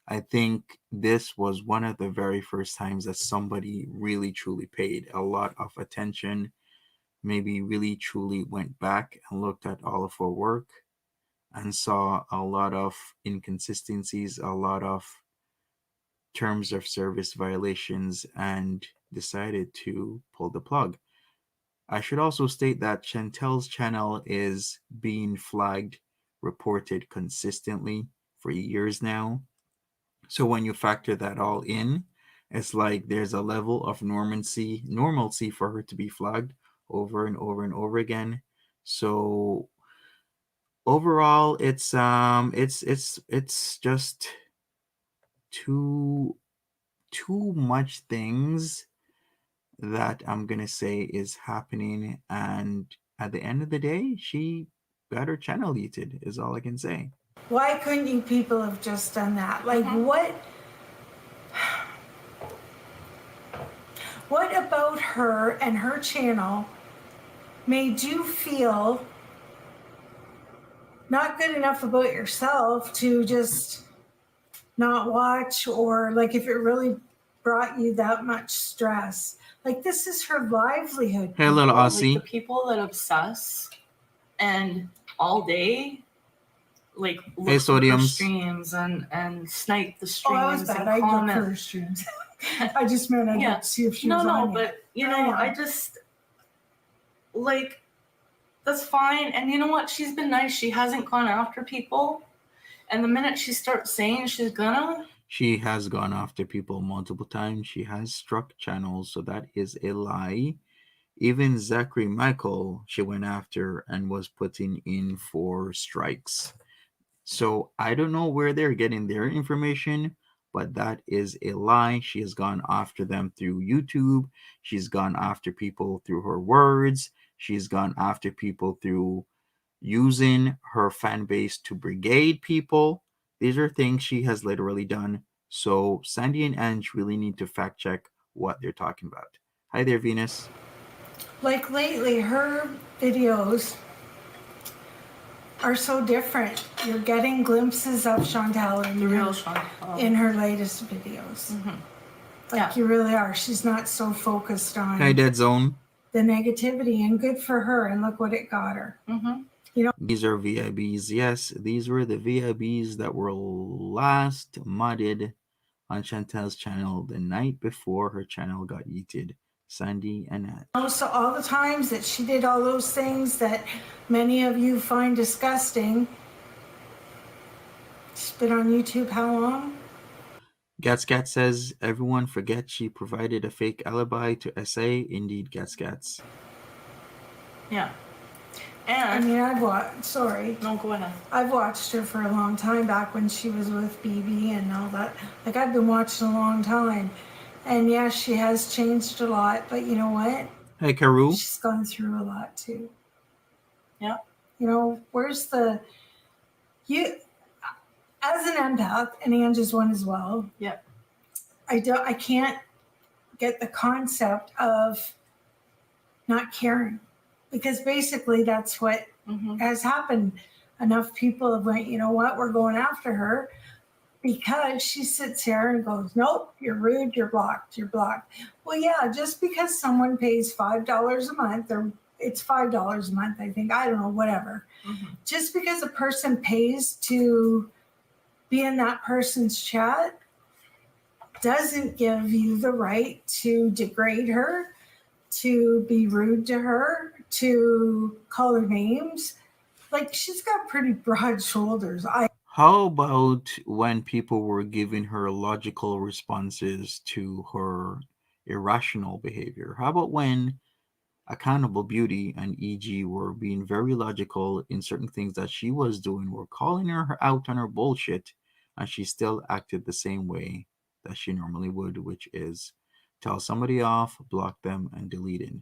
I think this was one of the very first times that somebody really truly paid a lot of attention, maybe really truly went back and looked at all of her work and saw a lot of inconsistencies, a lot of terms of service violations, and decided to pull the plug. I should also state that Chantel's channel is being flagged, reported consistently for years now. So when you factor that all in, it's like there's a level of normalcy for her to be flagged over and over and over again. So overall, it's just too much things that I'm gonna say is happening, and at the end of the day, she got her channel deleted, is all I can say. Why couldn't you people have just done that? Like, what about her and her channel made you feel not good enough about yourself to just not watch, or like if it really brought you that much stress? Like, this is her livelihood. Hey, little Like Aussie. the people that obsess and all day like look for her streams and snipe the streams. Oh, I was bad. I look for her streams. I just meant I'd have to see if she was on but yet. you know, I just like, that's fine. And you know what? She's been nice. She hasn't gone after people. And the minute she starts saying she's gonna, she has gone after people multiple times. She has struck channels, so that is a lie. Even Zachary Michael, she went after and was putting in for strikes. So I don't know where they're getting their information, but that is a lie. She has gone after them through YouTube. She's gone after people through her words. She's gone after people through using her fan base to brigade people. These are things she has literally done. So Sandy and Ange really need to fact check what they're talking about. Hi there, Venus. Like lately, her videos are so different. You're getting glimpses of Chantal in, the real Chantal in her latest videos. Like, you really are. She's not so focused on Hi, Dead Zone. the negativity, and good for her. And look what it got her. You know, these are VIBs. Yes, these were the VIBs that were last modded on Chantel's channel the night before her channel got yeeted. Sandy and Ange. So all the times that she did all those things that many of you find disgusting. She's been on YouTube how long? Gatscat says everyone forgets she provided a fake alibi to SA. Indeed, Gatscats. Yeah. And I mean, I've watched. Sorry. No, go ahead. I've watched her for a long time, back when she was with BB and all that. Like, I've been watching a long time, and yes, she has changed a lot. But you know what? Hey, Karu. She's gone through a lot too. Yeah. You know, where's the you? As an empath, and Ange is one as well. Yep. I can't get the concept of not caring, because basically that's what has happened. Enough people have went, you know what, we're going after her because she sits here and goes, nope, you're rude, you're blocked, you're blocked. Well, yeah, just because someone pays $5 a month, or it's $5 a month, I think, I don't know, whatever. Just because a person pays to be in that person's chat doesn't give you the right to degrade her, to be rude to her, to call her names. Like, she's got pretty broad shoulders. How about when people were giving her logical responses to her irrational behavior? How about when Accountable Beauty and EG were being very logical in certain things that she was doing, were calling her out on her bullshit, and she still acted the same way that she normally would, which is tell somebody off, block them, and delete it.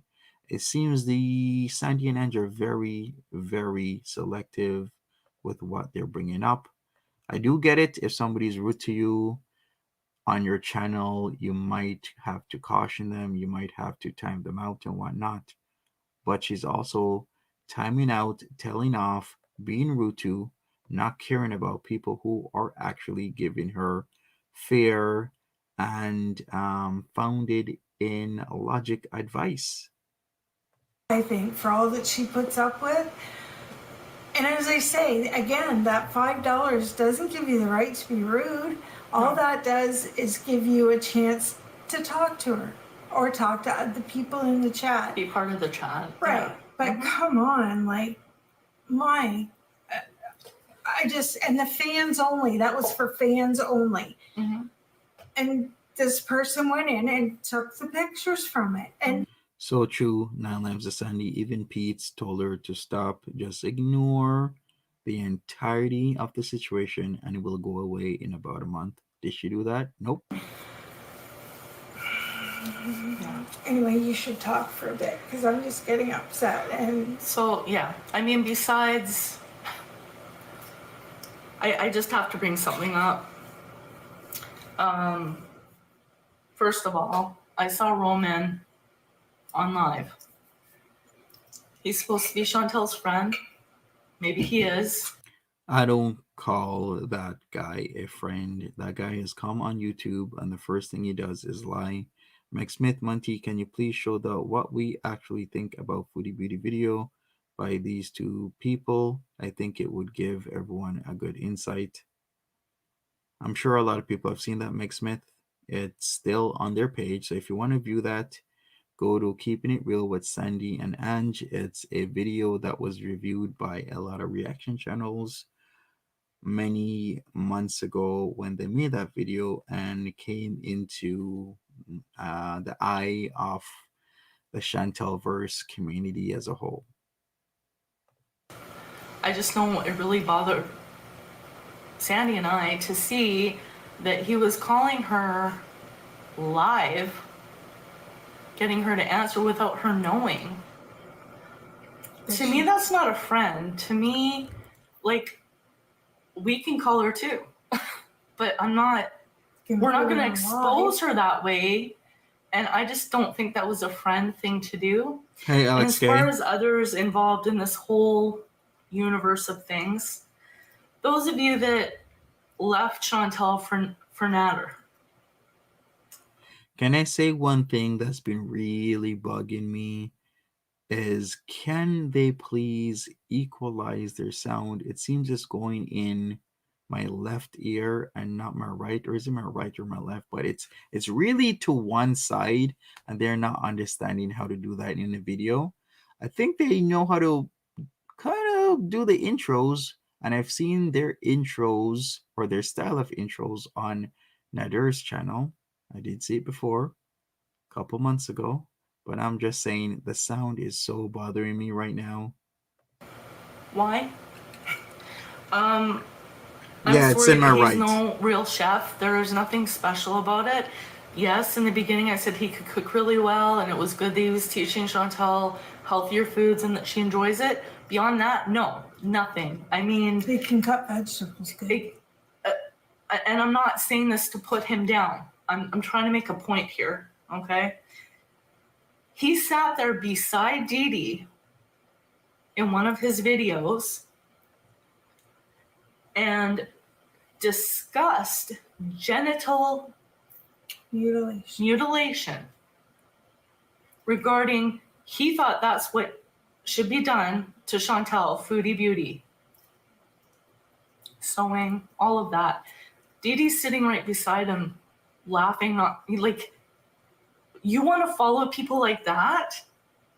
it seems the Sandy and Ange are very, very selective with what they're bringing up. I do get it. If somebody's rude to you on your channel, you might have to caution them. You might have to time them out and whatnot. But she's also timing out, telling off, being rude to, not caring about people who are actually giving her fair and founded in logic advice. I think for all that she puts up with. And as I say, again, that $5 doesn't give you the right to be rude. All that does is give you a chance to talk to her or talk to the people in the chat. Be part of the chat. Right. Yeah. But come on, like, I just, and the fans only, that was for fans only. And this person went in and took the pictures from it. And so true. 9 Lives of Sandy. Even Pete told her to stop. Just ignore the entirety of the situation and it will go away in about a month. Did she do that? Nope. Anyway, you should talk for a bit because I'm just getting upset. And so, yeah, I mean, besides, I just have to bring something up. First of all, I saw Roman on live. He's supposed to be Chantel's friend. Maybe he is. I don't call that guy a friend. That guy has come on YouTube and the first thing he does is lie. Monty, can you please show what we actually think about Foodie Beauty video by these two people? I think it would give everyone a good insight. I'm sure a lot of people have seen that Smith. It's still on their page, so if you want to view that, go to Keeping It Real with Sandy and Ange. It's a video that was reviewed by a lot of reaction channels many months ago when they made that video and came into the eye of the Chantelverse community as a whole. I just know it really bothered Sandy and I to see that he was calling her live, getting her to answer without her knowing. To me, that's not a friend. To me, like, we can call her too, but we're not going to expose her that way. And I just don't think that was a friend thing to do. Hey, Alex, and as far as others involved in this whole universe of things, those of you that left Chantel for Nader. Can I say one thing that's been really bugging me is, can they please equalize their sound? It seems it's going in my left ear and not my right, or is it my right or my left? But it's really to one side and they're not understanding how to do that in the video. I think they know how to kind of do the intros, and I've seen their intros or their style of intros on Nader's channel. I did see it before a couple months ago. But I'm just saying the sound is so bothering me right now. Why? It's in my right. He's no real chef. There is nothing special about it. Yes, in the beginning I said he could cook really well and it was good that he was teaching Chantel healthier foods and that she enjoys it. Beyond that, no, nothing. I mean... They can cut vegetables good. And I'm not saying this to put him down. I'm trying to make a point here, okay? He sat there beside Dee in one of his videos and discussed genital mutilation regarding, he thought that's what should be done to Chantel, Foodie Beauty. Sewing, all of that. Didi's sitting right beside him, laughing, not like... You want to follow people like that?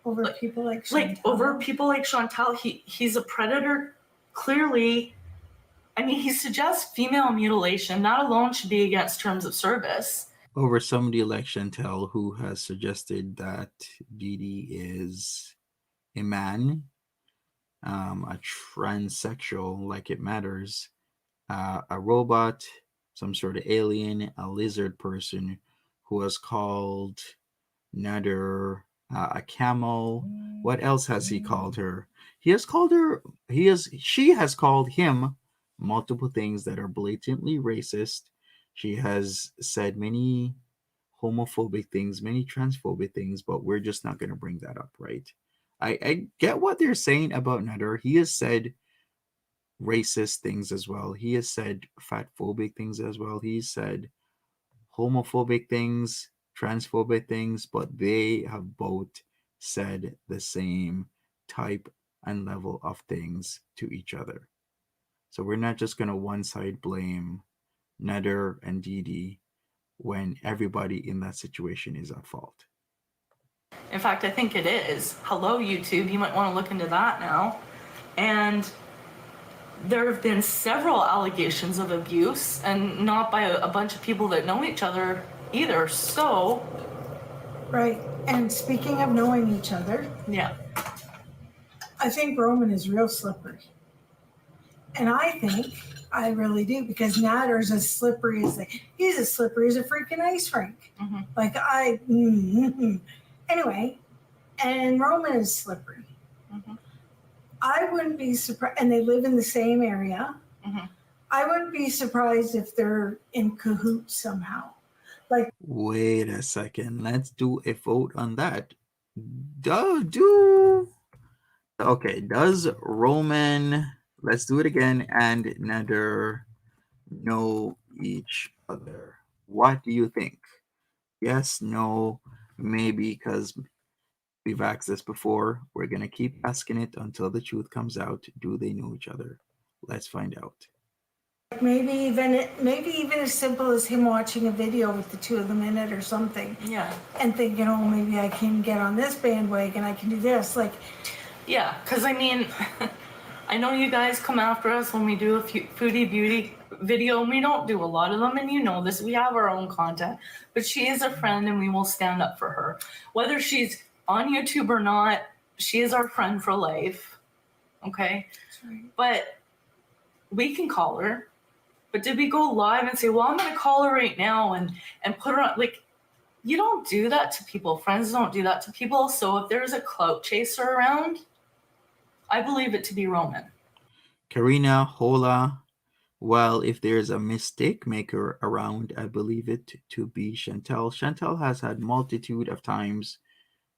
Over people like Chantel? Like, over people like Chantel, he's a predator, clearly. I mean, he suggests female mutilation. That alone should be against terms of service. Over somebody like Chantel, who has suggested that Didi is a man, a transsexual, like it matters, a robot, some sort of alien, a lizard person, who has called Nader a camel. What else has he called her? He has called her. She has called him multiple things that are blatantly racist. She has said many homophobic things, many transphobic things, but we're just not going to bring that up, right? I get what they're saying about Nader. He has said racist things as well. He has said fatphobic things as well. He said homophobic things, transphobic things, but they have both said the same type and level of things to each other. So we're not just going to one side blame Nader and Didi when everybody in that situation is at fault. In fact, I think it is. Hello, YouTube. You might want to look into that now. And there have been several allegations of abuse, and not by a bunch of people that know each other either. So, Right. And speaking of knowing each other, yeah, I think Roman is real slippery. And I really do, because Nader's as slippery as he's as slippery as a freaking ice rink. Mm-hmm. Like anyway, and Roman is slippery. Mm-hmm. I wouldn't be surprised, and they live in the same area. Mm-hmm. I wouldn't be surprised if they're in cahoots somehow. Like, wait a second, let's do a vote on that. Okay, does Roman, let's do it again, and Nader know each other? What do you think? Yes, no, maybe, because we've asked this before. We're going to keep asking it until the truth comes out. Do they know each other? Let's find out. maybe even as simple as him watching a video with the two of them in it or something. Yeah. And thinking, oh, maybe I can get on this bandwagon. I can do this. Like, yeah, because I mean, I know you guys come after us when we do a Foodie Beauty video, and we don't do a lot of them, and you know this. We have our own content, but she is a friend, and we will stand up for her. Whether she's on YouTube or not, she is our friend for life, okay? that's right. But we can call her. But did we go live and say, well, I'm going to call her right now and put her on? Like, you don't do that to people. Friends don't do that to people. So if there's a clout chaser around, I believe it to be Roman. Karina, hola. Well, if there's a mistake maker around, I believe it to be Chantel. Chantel has had multitude of times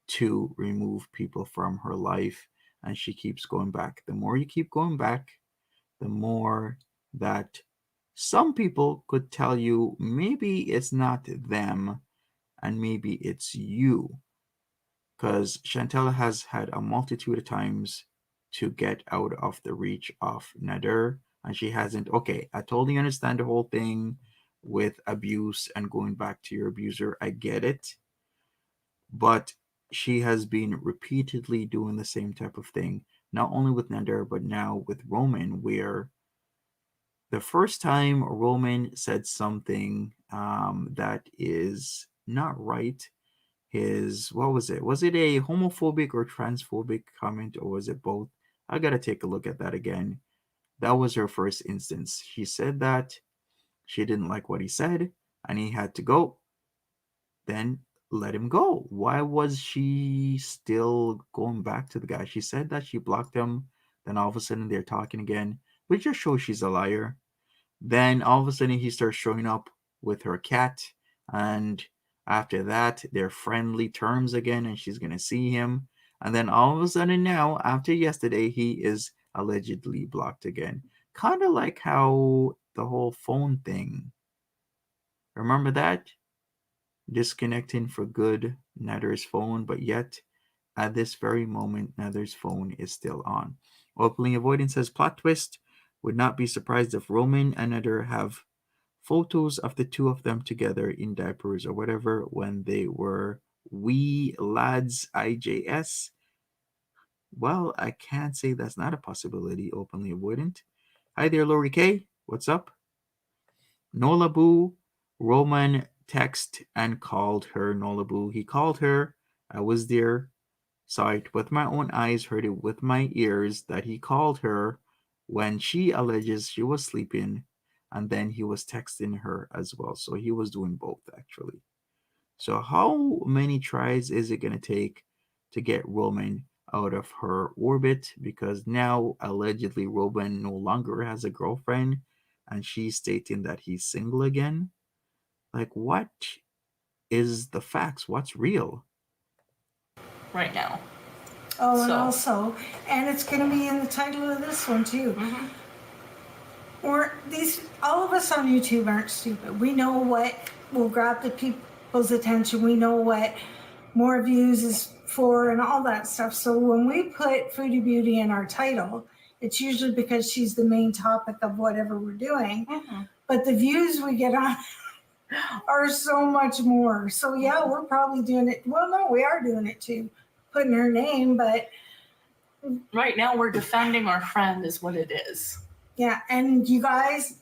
to remove people from her life, and she keeps going back. The more you keep going back, the more that some people could tell you maybe it's not them and maybe it's you. Because Chantel has had a multitude of times to get out of the reach of Nader, and she hasn't. Okay, I totally understand the whole thing with abuse and going back to your abuser. I get it. But she has been repeatedly doing the same type of thing, not only with Nader, but now with Roman, where the first time Roman said something that is not right, what was it? Was it a homophobic or transphobic comment, or was it both? I gotta take a look at that again. That was her first instance. She said that she didn't like what he said and he had to go. Then let him go. Why was she still going back to the guy? She said that she blocked him. Then all of a sudden they're talking again, which just shows she's a liar. Then all of a sudden he starts showing up with her cat, and after that they're friendly terms again, and she's gonna see him. And then all of a sudden now, after yesterday, he is allegedly blocked again. Kind of like how the whole phone thing. Remember that? Disconnecting for good Nader's phone, but yet at this very moment, Nader's phone is still on. Opening Avoidance says plot twist. Would not be surprised if Roman and Nader have photos of the two of them together in diapers or whatever when they were wee lads IJS. Well, I can't say that's not a possibility. Openly avoidant. Hi there, Lori K. What's up? Nola Boo. Roman text and called her Nola Boo. He called her. I was there. Saw it with my own eyes, heard it with my ears that he called her when she alleges she was sleeping, and then he was texting her as well. So he was doing both, actually. So how many tries is it going to take to get Roman out of her orbit, because now allegedly Roman no longer has a girlfriend and she's stating that he's single again. Like, what is the facts? What's real? Right now. Oh, and also, and it's going to be in the title of this one too. Or all of us on YouTube aren't stupid. We know what will grab the people's attention. We know what more views is for and all that stuff. So when we put Foodie Beauty in our title, it's usually because she's the main topic of whatever we're doing. But the views we get on are so much more. So yeah, we're probably doing it. Well, no, we are doing it too, putting her name, but right now we're defending our friend is what it is. Yeah, and you guys,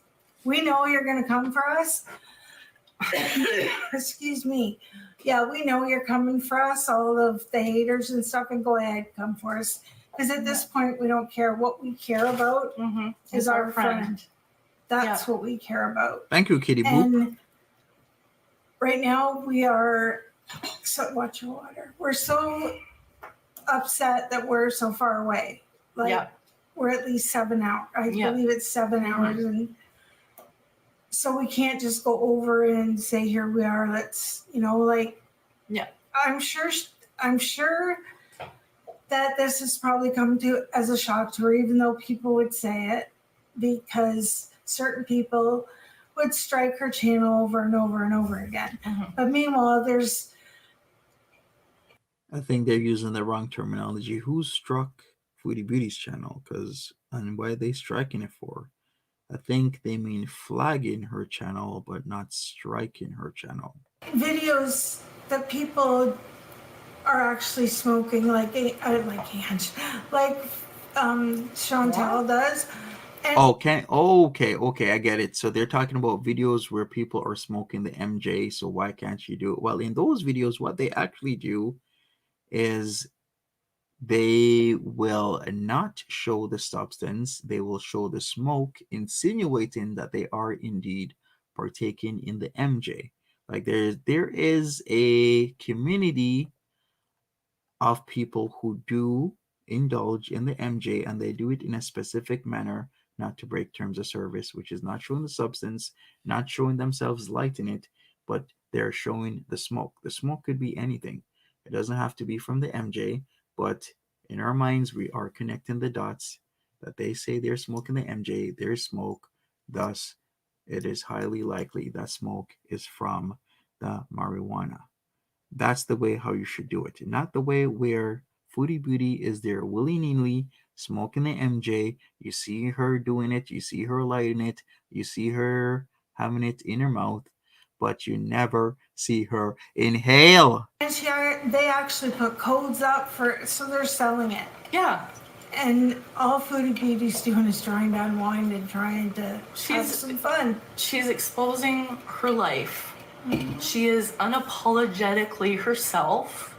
we know you're going to come for us. Excuse me. Yeah, we know you're coming for us, all of the haters and stuff, and go ahead, come for us. Because at this point, we don't care. What we care about is our friend. That's what we care about. Thank you, Kitty Boop. And right now, we are, so watch your water. We're so upset that we're so far away. Like, we're at least 7 hours. I believe it's 7 hours. And so we can't just go over and say, here we are. Let's, I'm sure that this has probably come to as a shock to her, even though people would say it, because certain people would strike her channel over and over and over again. But meanwhile, I think they're using the wrong terminology. Who struck Foodie Beauty's channel? And why are they striking it for? I think they mean flagging her channel, but not striking her channel. Videos that people are actually smoking, like Ange, like Chantal does. And okay, I get it. So they're talking about videos where people are smoking the MJ, so why can't you do it? Well, in those videos, what they actually do is they will not show the substance, they will show the smoke, insinuating that they are indeed partaking in the MJ. Like there is a community of people who do indulge in the MJ, and they do it in a specific manner, not to break terms of service, which is not showing the substance, not showing themselves lighting it, but they're showing the smoke. The smoke could be anything. It doesn't have to be from the MJ, but in our minds, we are connecting the dots that they say they're smoking the MJ, there's smoke, thus it is highly likely that smoke is from the marijuana. That's the way how you should do it, not the way where Foodie Beauty is there willy-nilly smoking the MJ. You see her doing it, you see her lighting it, you see her having it in her mouth, but you never see her inhale. And they actually put codes up so they're selling it. Yeah. And all Foodie Beauty's doing is trying to unwind and trying to have some fun. She's exposing her life. She is unapologetically herself.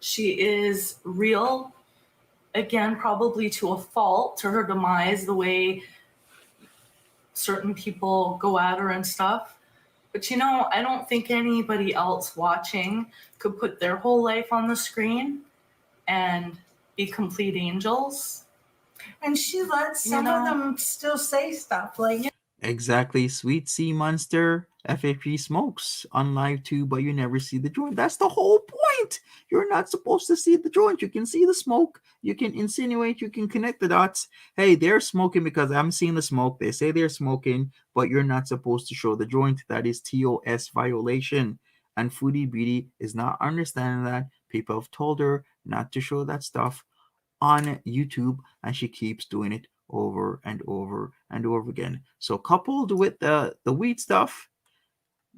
She is real, again, probably to a fault, to her demise, the way certain people go at her and stuff. But I don't think anybody else watching could put their whole life on the screen and be complete angels. And she lets some of them still say stuff like, exactly, Sweet Sea Monster FFP smokes on live too, but you never see the joint. That's the whole point. You're not supposed to see the joint. You can see the smoke. You can insinuate. You can connect the dots. Hey, they're smoking because I'm seeing the smoke. They say they're smoking, but you're not supposed to show the joint. That is TOS violation. And Foodie Beauty is not understanding that. People have told her not to show that stuff on YouTube, and she keeps doing it over and over and over again. So coupled with the weed stuff,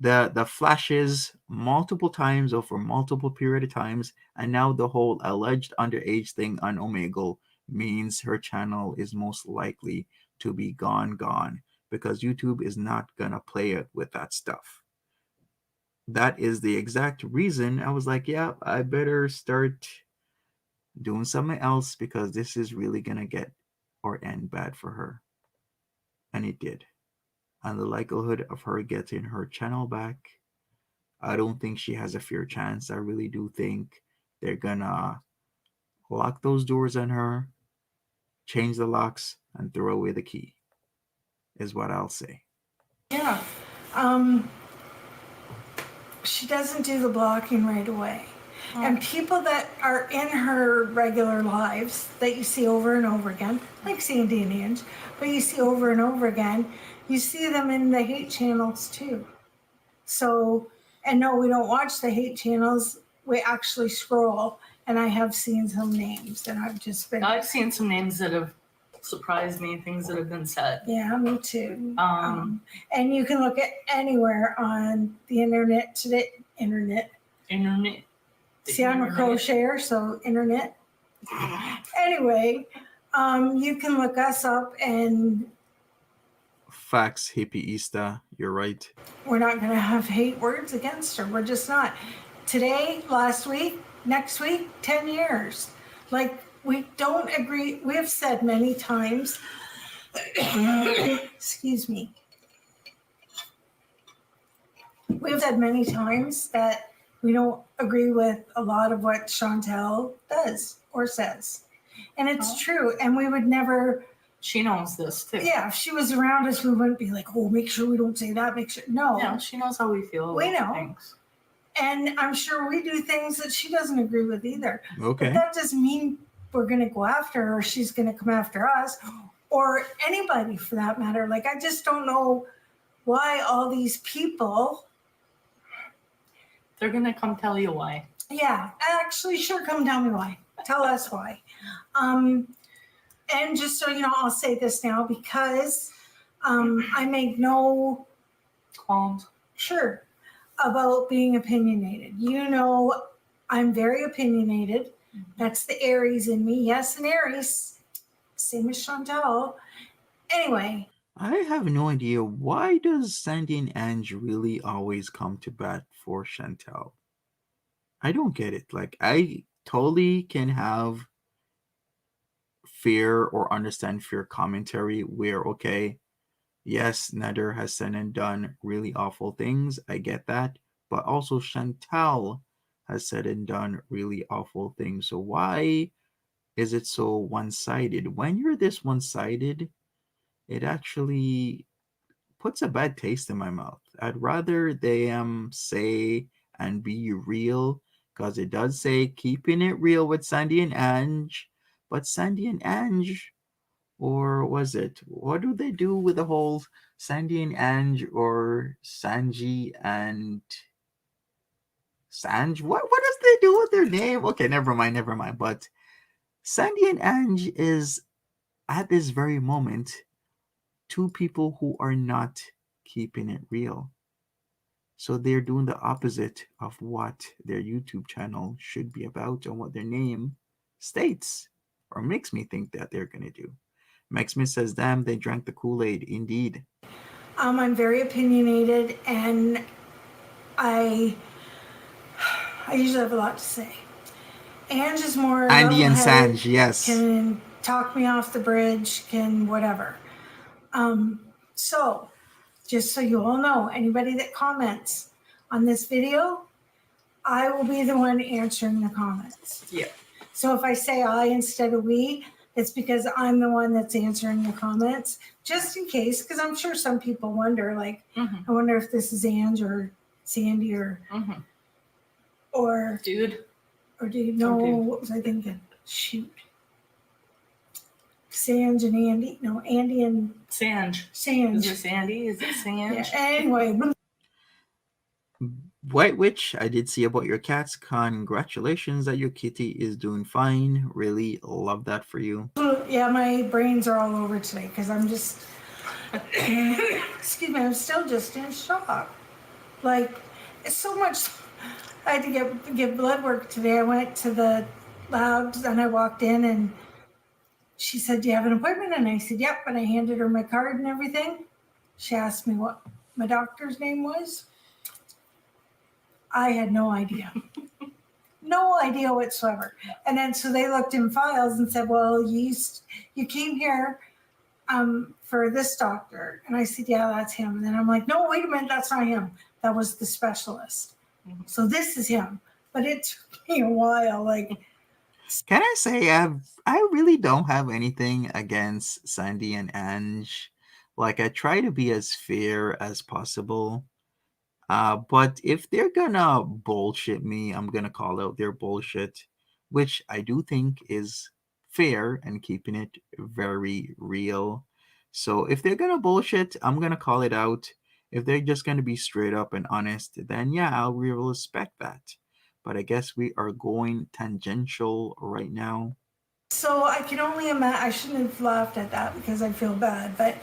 the flashes multiple times over multiple period of times, and now the whole alleged underage thing on Omegle means her channel is most likely to be gone, because YouTube is not gonna play it with that stuff. That is the exact reason I was like, yeah, I better start doing something else, because this is really gonna get or end bad for her. And it did. And the likelihood of her getting her channel back, I don't think she has a fair chance. I really do think they're gonna lock those doors on her, change the locks, and throw away the key, is what I'll say. Yeah. She doesn't do the blocking right away. And people that are in her regular lives that you see over and over again, like Sandy and Ange, but you see over and over again, you see them in the hate channels too. So, and no, we don't watch the hate channels. We actually scroll, and I have seen some names, and I've seen some names that have surprised me, things that have been said. Yeah, me too. And you can look at anywhere on the internet today. Internet. See, I'm a crocheter, so internet. Anyway, you can look us up, and Facts, hippieista, you're right. we're not going to have hate words against her. We're just not. Today, last week, next week, 10 years. Like, we don't agree. We have said many times, excuse me. We have said many times that we don't agree with a lot of what Chantel does or says. And it's true. And we would never. She knows this too. Yeah, if she was around us, we wouldn't be like, oh, make sure we don't say that. Make sure. No. Yeah, she knows how we feel. We know. Things. And I'm sure we do things that she doesn't agree with either. Okay. But that doesn't mean we're going to go after her or she's going to come after us or anybody for that matter. Like, I just don't know why all these people. They're going to come tell you why. Yeah, actually, sure, come tell me why. Tell us why. And just so you know, I'll say this now because I make no qualms. Sure. About being opinionated. You know, I'm very opinionated. That's the Aries in me. Yes, an Aries. Same as Chantal. Anyway. I have no idea. Why does Sandy and Ange really always come to bat for Chantal? I don't get it. Like, I totally can have fear or understand fear commentary where, okay, yes, Nader has said and done really awful things. I get that. But also Chantal has said and done really awful things. So why is it so one-sided? When you're this one-sided, it actually puts a bad taste in my mouth. I'd rather they say and be real, because it does say keeping it real with Sandy and Ange. But Sandy and Ange, or was it? What do they do with the whole Sandy and Ange or Sanji and Sanj? What does they do with their name? Okay, never mind. But Sandy and Ange is at this very moment two people who are not keeping it real. So they're doing the opposite of what their YouTube channel should be about and what their name states, or makes me think that they're going to do. Maxman says, damn, they drank the Kool-Aid. Indeed. I'm very opinionated, and I usually have a lot to say. Ange is more Andy and Sanj, yes. Can talk me off the bridge, can whatever. So, just so you all know, anybody that comments on this video, I will be the one answering the comments. Yeah. So if I say I instead of we, it's because I'm the one that's answering the comments, just in case, because I'm sure some people wonder, like, I wonder if this is Ange or Sandy or dude. Or do you know what was I thinking? Shoot. Sanj and Andy. No, Andy and Sanj. Sanj. Is it Sandy? Is it Sanj? Yeah, anyway. White Witch, I did see about your cats. Congratulations that your kitty is doing fine. Really love that for you. Yeah, my brains are all over today because I'm just, excuse me, I'm still just in shock. Like, it's so much. I had to get blood work today. I went to the labs and I walked in and she said, do you have an appointment? And I said, yep. And I handed her my card and everything. She asked me what my doctor's name was. I had no idea. No idea whatsoever. And then so they looked in files and said, well, you came here for this doctor. And I said, yeah, that's him. And then I'm like, no, wait a minute, that's not him. That was the specialist. So this is him. but it took me a while. Like, can I say I really don't have anything against Sandy and Ange. Like, I try to be as fair as possible. But if they're gonna bullshit me, I'm gonna call out their bullshit, which I do think is fair and keeping it very real. So if they're gonna bullshit, I'm gonna call it out. If they're just gonna be straight up and honest, then yeah, I'll really respect that. But I guess we are going tangential right now. so I can only imagine. I shouldn't have laughed at that because I feel bad, but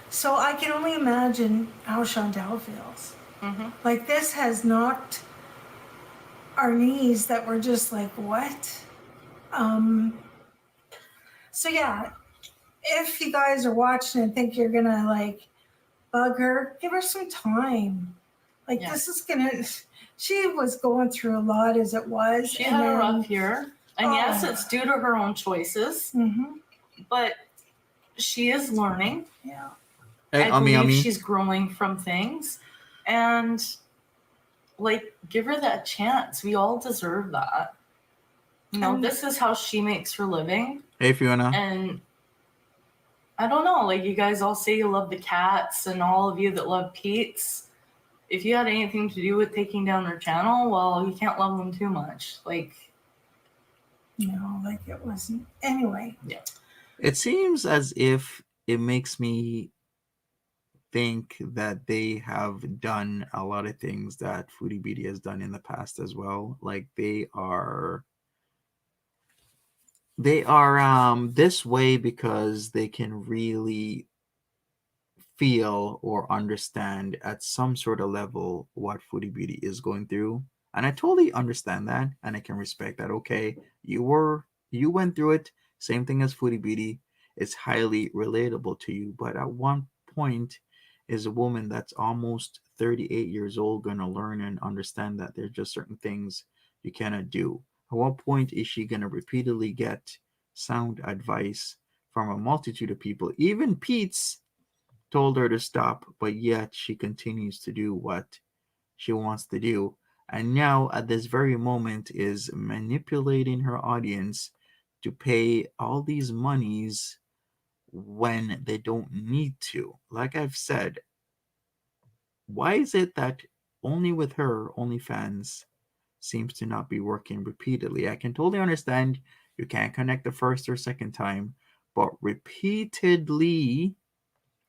so I can only imagine how Chantal feels. Mm-hmm. Like, this has knocked our knees that we're just like, what? So yeah, if you guys are watching and think you're gonna like bug her, give her some time. Like, Yeah. this is gonna. She was going through a lot as it was. She had a rough year, and yes, Oh. it's due to her own choices, but she is learning. Yeah. Hey, I believe she's growing from things, and like, give her that chance. We all deserve that. You know, this is how she makes her living. Hey, Fiona. And I don't know, like, you guys all say you love the cats, and all of you that love Pete's, if you had anything to do with taking down their channel, well, you can't love them too much. Like, no, like, it wasn't. Anyway. Yeah. It seems as if it makes me think that they have done a lot of things that Foodie Beauty has done in the past as well. Like, they are this way because they can really feel or understand at some sort of level what Foodie Beauty is going through. And I totally understand that, and I can respect that. Okay, you went through it, same thing as Foodie Beauty. It's highly relatable to you. But at one point, is a woman that's almost 38 years old going to learn and understand that there's just certain things you cannot do? At what point is she going to repeatedly get sound advice from a multitude of people? Even Pete's told her to stop, but yet she continues to do what she wants to do. And now, at this very moment, is manipulating her audience to pay all these monies when they don't need to. Like I've said, why is it that only with her, OnlyFans seems to not be working repeatedly? I can totally understand you can't connect the first or second time, but repeatedly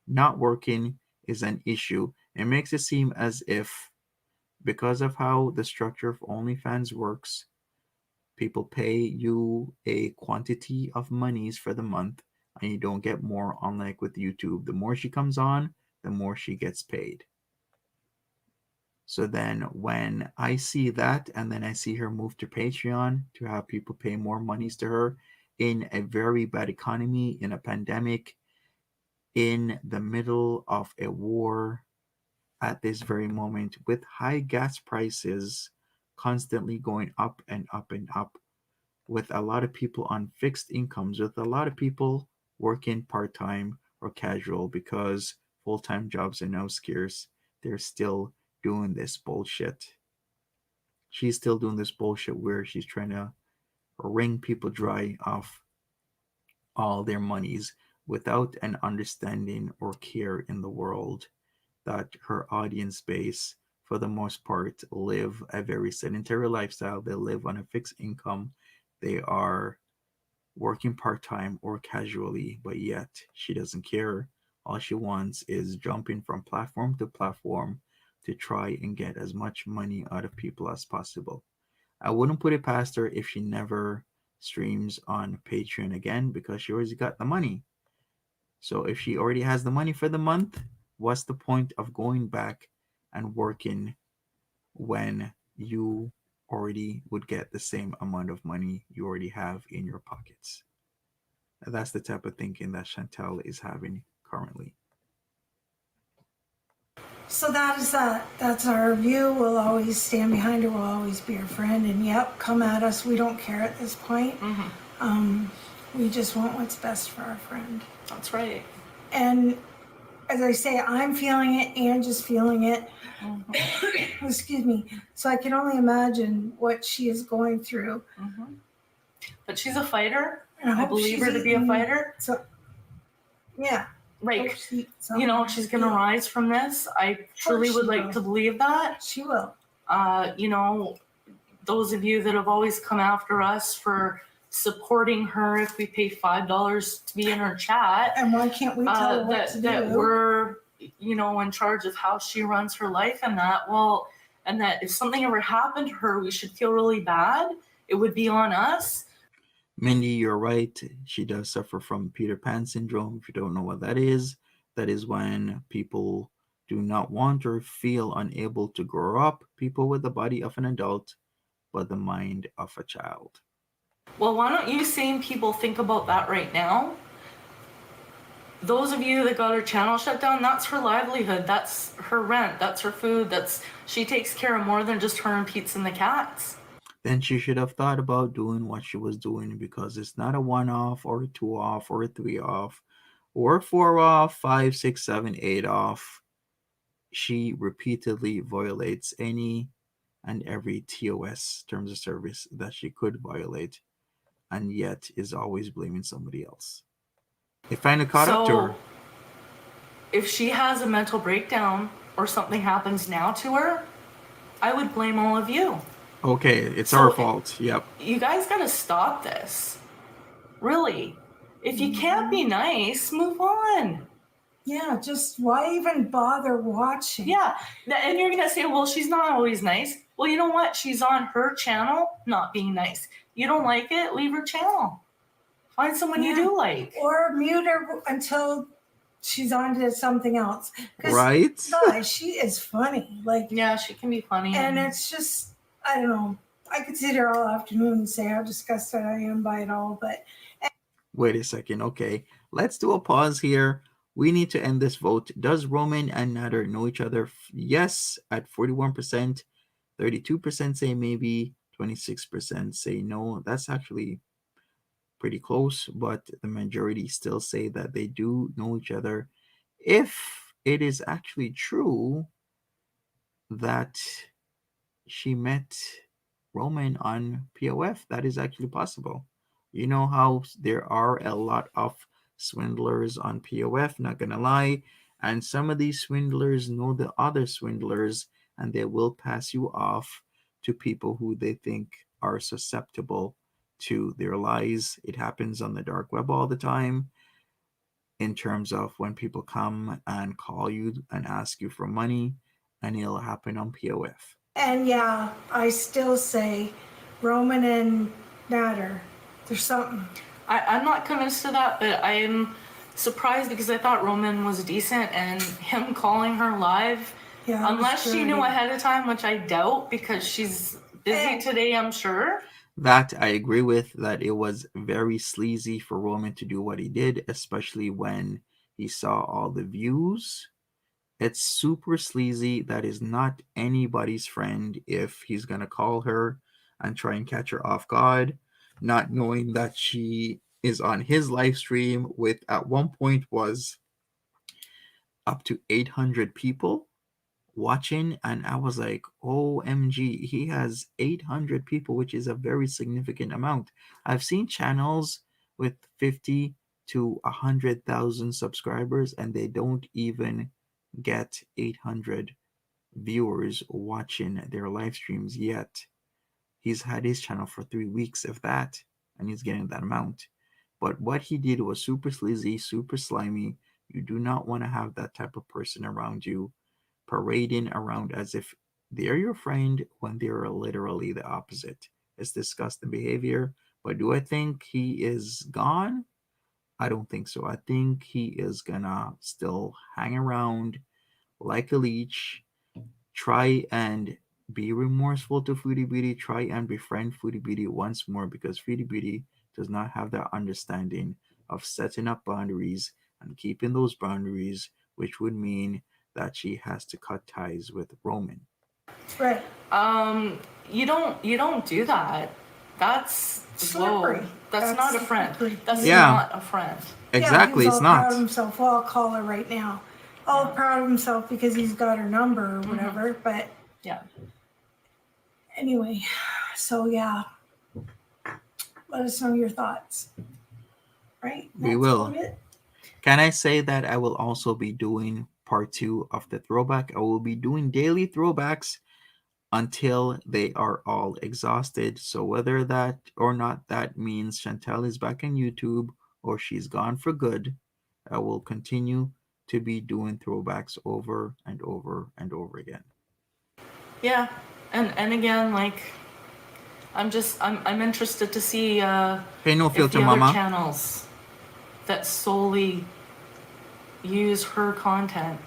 not working is an issue. It makes it seem as if, because of how the structure of OnlyFans works, people pay you a quantity of monies for the month and you don't get more, unlike with YouTube. The more she comes on, the more she gets paid. So then when I see that, and then I see her move to Patreon to have people pay more monies to her in a very bad economy, in a pandemic, in the middle of a war, at this very moment, with high gas prices constantly going up and up and up, with a lot of people on fixed incomes, with a lot of people working part-time or casual because full-time jobs are now scarce, they're still doing this bullshit. She's still doing this bullshit where she's trying to wring people dry of all their monies without an understanding or care in the world that her audience base, for the most part, live a very sedentary lifestyle. They live on a fixed income. They are working part-time or casually, but yet she doesn't care. All she wants is jumping from platform to platform to try and get as much money out of people as possible. I wouldn't put it past her if she never streams on Patreon again, because she already got the money. So if she already has the money for the month, what's the point of going back and working when you already would get the same amount of money you already have in your pockets? That's the type of thinking that Chantal is having currently. So that is that. That's our view. We'll always stand behind her. We'll always be her friend. And yep, come at us. We don't care at this point. We just want what's best for our friend. That's right. And as I say, I'm feeling it, Ange is feeling it. Mm-hmm. Excuse me. So I can only imagine what she is going through. Mm-hmm. But she's a fighter. And I believe her to be a fighter. So, yeah. Like, you know, she's going to rise from this. I truly would like to believe that. She will. You know, those of you that have always come after us for supporting her if we pay $5 to be in her chat. And why can't we tell her what to do? That we're, you know, in charge of how she runs her life and that. Well, and that if something ever happened to her, we should feel really bad. It would be on us. Mindy, you're right. She does suffer from Peter Pan syndrome. If you don't know what that is when people do not want or feel unable to grow up, people with the body of an adult, but the mind of a child. Well, why don't you sane people think about that right now? Those of you that got her channel shut down, that's her livelihood. That's her rent. That's her food. She takes care of more than just her and Pete's and the cats. Then she should have thought about doing what she was doing, because it's not a 1-off or a 2-off or a 3-off or a 4-off, 5, 6, 7, 8-off. She repeatedly violates any and every TOS, terms of service, that she could violate, and yet is always blaming somebody else. They finally caught up to her. If she has a mental breakdown or something happens now to her, I would blame all of you. Okay, it's our fault. Yep. You guys got to stop this. Really. If you can't be nice, move on. Yeah, just why even bother watching? Yeah, and you're going to say, well, she's not always nice. Well, you know what? She's on her channel not being nice. You don't like it? Leave her channel. Find someone you do like. Or mute her until she's on to something else. Right? Guys, she is funny. Like, yeah, she can be funny. And it's just, I don't know. I could sit here all afternoon and say how disgusted I am by it all, but... Wait a second. Okay, let's do a pause here. We need to end this vote. Does Roman and Nader know each other? Yes, at 41%. 32% say maybe. 26% say no. That's actually pretty close, but the majority still say that they do know each other. If it is actually true that she met Roman on POF, that is actually possible. You know how there are a lot of swindlers on POF, not gonna lie, and some of these swindlers know the other swindlers, and they will pass you off to people who they think are susceptible to their lies. It happens on the dark web all the time, in terms of when people come and call you and ask you for money, and it'll happen on POF. And yeah, I still say Roman and Nader, there's something. I'm not convinced of that, but I'm surprised because I thought Roman was decent, and him calling her live, unless she knew ahead of time, which I doubt because she's busy today, I'm sure. That I agree with, that it was very sleazy for Roman to do what he did, especially when he saw all the views. It's super sleazy. That is not anybody's friend if he's going to call her and try and catch her off guard, not knowing that she is on his live stream with, at one point, was up to 800 people watching, and I was like, OMG, he has 800 people, which is a very significant amount. I've seen channels with 50 to 100,000 subscribers, and they don't even get 800 viewers watching their live streams yet. He's had his channel for 3 weeks, if that, and he's getting that amount. But what he did was super sleazy, super slimy. You do not want to have that type of person around you, parading around as if they're your friend when they're literally the opposite. It's disgusting behavior. But do I think he is gone? I don't think so. I think he is gonna still hang around like a leech, try and be remorseful to Foodie Beauty, try and befriend Foodie Beauty once more, because Foodie Beauty does not have that understanding of setting up boundaries and keeping those boundaries, which would mean that she has to cut ties with Roman. Right. You don't do that. That's slippery. That's not a friend. Slippery. That's not a friend. Exactly, he's it's all not. proud of himself. Well, I'll call her right now. all proud of himself because he's got her number or whatever. But yeah. Anyway, so yeah, let us know your thoughts. Right? We will. Can I say that I will also be doing part 2 of the throwback? I will be doing daily throwbacks until they are all exhausted. So whether that or not that means Chantel is back on YouTube or she's gone for good, I will continue to be doing throwbacks over and over and over again. Yeah, and again, like I'm interested to see hey, no if filter, the other mama. channels that solely use her content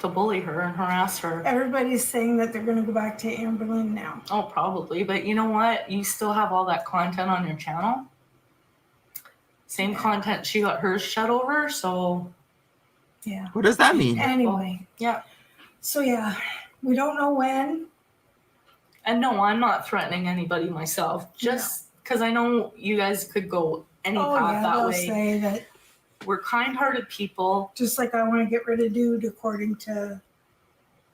to bully her and harass her. Everybody's saying that they're going to go back to Amberlynn now. Oh, probably. But you know what? You still have all that content on your channel. Same content she got hers shut over, so... Yeah. What does that mean? Anyway. Well, yeah. So, yeah, we don't know when. And no, I'm not threatening anybody myself. Just because I know you guys could go any path that way. Say that we're kind-hearted people. Just like I want to get rid of Dude according to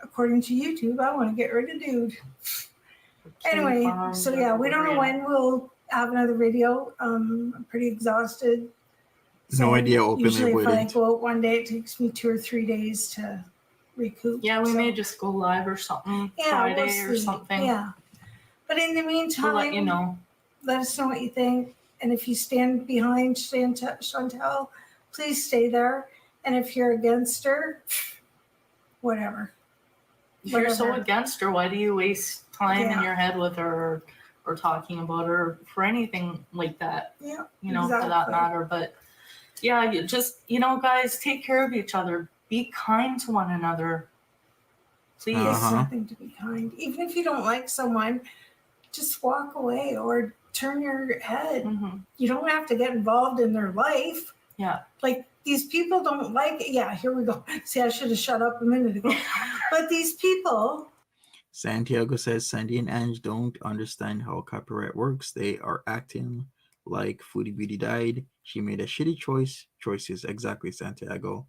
YouTube, I want to get rid of Dude. Anyway, so yeah, we don't know when we'll have another video. I'm pretty exhausted. So no idea. Openly usually wouldn't. If I go out one day, it takes me 2 or 3 days to recoup. Yeah, we may just go live or something Friday or something. Yeah. But in the meantime, we'll let you know. Let us know what you think. And if you stand behind Chantel, please stay there. And if you're against her, whatever. If you're so against her, why do you waste time in your head with her or talking about her for anything like that? Yeah, you know, for that matter. But yeah, you just, guys, take care of each other. Be kind to one another. Please. It's nothing to be kind. Even if you don't like someone, just walk away or turn your head. Mm-hmm. You don't have to get involved in their life. Yeah. Like, these people don't like it. Yeah, here we go. See, I should have shut up a minute ago. But these people. Santiago says Sandy and Ange don't understand how copyright works. They are acting like Foodie Beauty died. She made a shitty choices. Exactly, Santiago.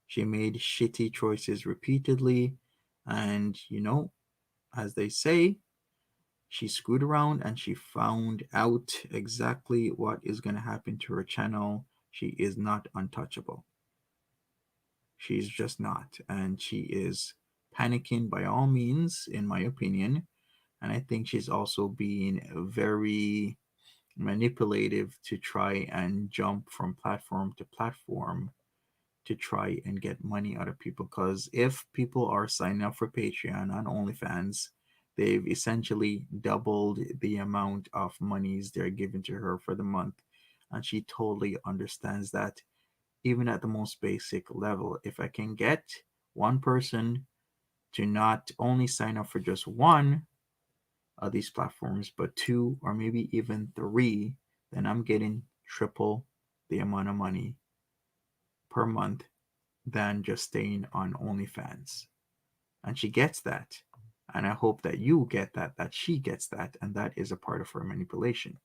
She made shitty choices repeatedly. And, as they say, she screwed around and she found out exactly what is going to happen to her channel. She is not untouchable. She's just not. And she is panicking by all means, in my opinion. And I think she's also being very manipulative to try and jump from platform to platform to try and get money out of people. Because if people are signing up for Patreon on OnlyFans, they've essentially doubled the amount of monies they're giving to her for the month. And she totally understands that, even at the most basic level. If I can get one person to not only sign up for just one of these platforms, but 2 or maybe even 3, then I'm getting triple the amount of money per month than just staying on OnlyFans. And she gets that. And I hope that you get that she gets that, and that is a part of her manipulation.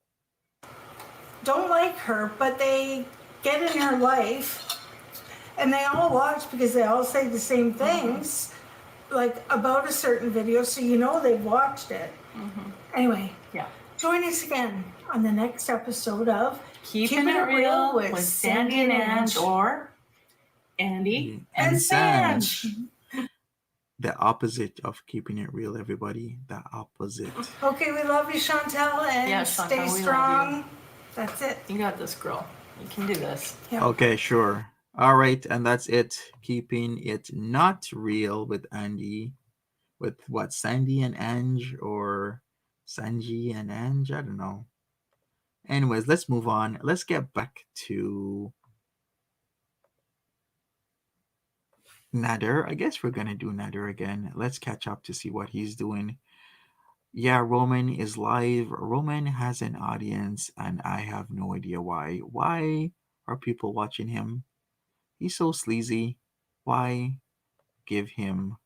Don't like her, but they get in her life, and they all watch because they all say the same things, like about a certain video, so they've watched it. Mm-hmm. Anyway, yeah. Join us again on the next episode of Keeping It Real with Sandy and Ange, or Andy and Sange. The opposite of keeping it real, everybody. The opposite. Okay, we love you, Chantel, and stay strong. That's it. You got this, girl. You can do this. Yep. Okay, sure. All right, and that's it. Keeping it not real with Andy. With what, Sandy and Ange, or Sanji and Ange? I don't know. Anyways, let's move on. Let's get back to Nader. I guess we're gonna do Nader again. Let's catch up to see what he's doing. Yeah, Roman is live. Roman has an audience, and I have no idea why. Why are people watching him? He's so sleazy. Why give him...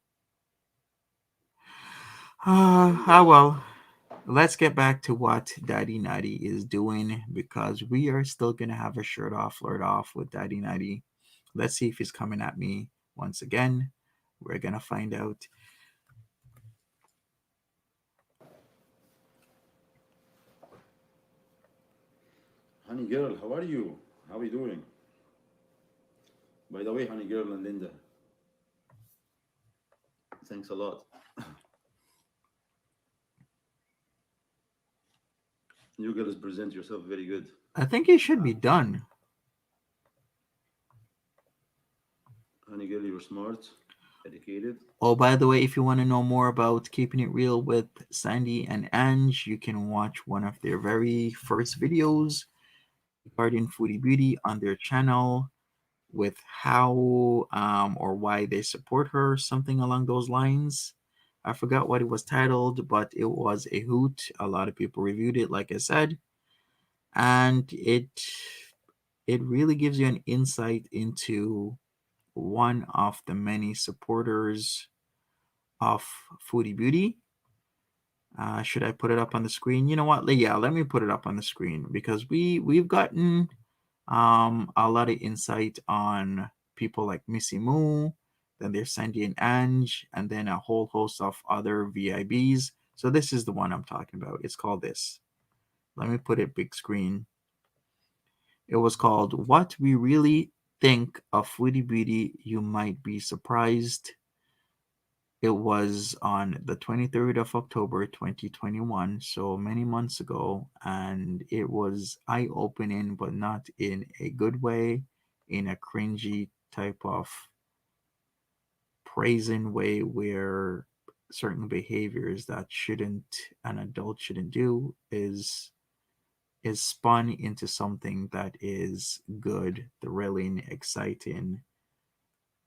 well, let's get back to what Daddy Natty is doing, because we are still gonna have a shirt off, flirt off with Daddy Natty. Let's see if he's coming at me. Once again, we're gonna find out. Honey girl, how are you? How are you doing? By the way, honey girl and Linda, thanks a lot. You girls present yourself very good. I think it should be done. Honey girl, you're smart, educated. Oh, by the way, if you want to know more about keeping it real with Sandy and Ange, you can watch one of their very first videos regarding Foodie Beauty on their channel with how or why they support her, something along those lines. I forgot what it was titled, but it was a hoot. A lot of people reviewed it, like I said, and it really gives you an insight into one of the many supporters of Foodie Beauty. Should I put it up on the screen? You know what? Yeah, let me put it up on the screen because we've gotten a lot of insight on people like Missy Moo, then there's Sandy and Ange, and then a whole host of other VIBs. So this is the one I'm talking about. It's called this. Let me put it big screen. It was called What We Really Think of Foodie Beauty. You Might Be Surprised. It was on the 23rd of October 2021, so many months ago, and it was eye opening, but not in a good way, in a cringy type of praising way where certain behaviors that shouldn't an adult shouldn't do is spun into something that is good, thrilling, exciting,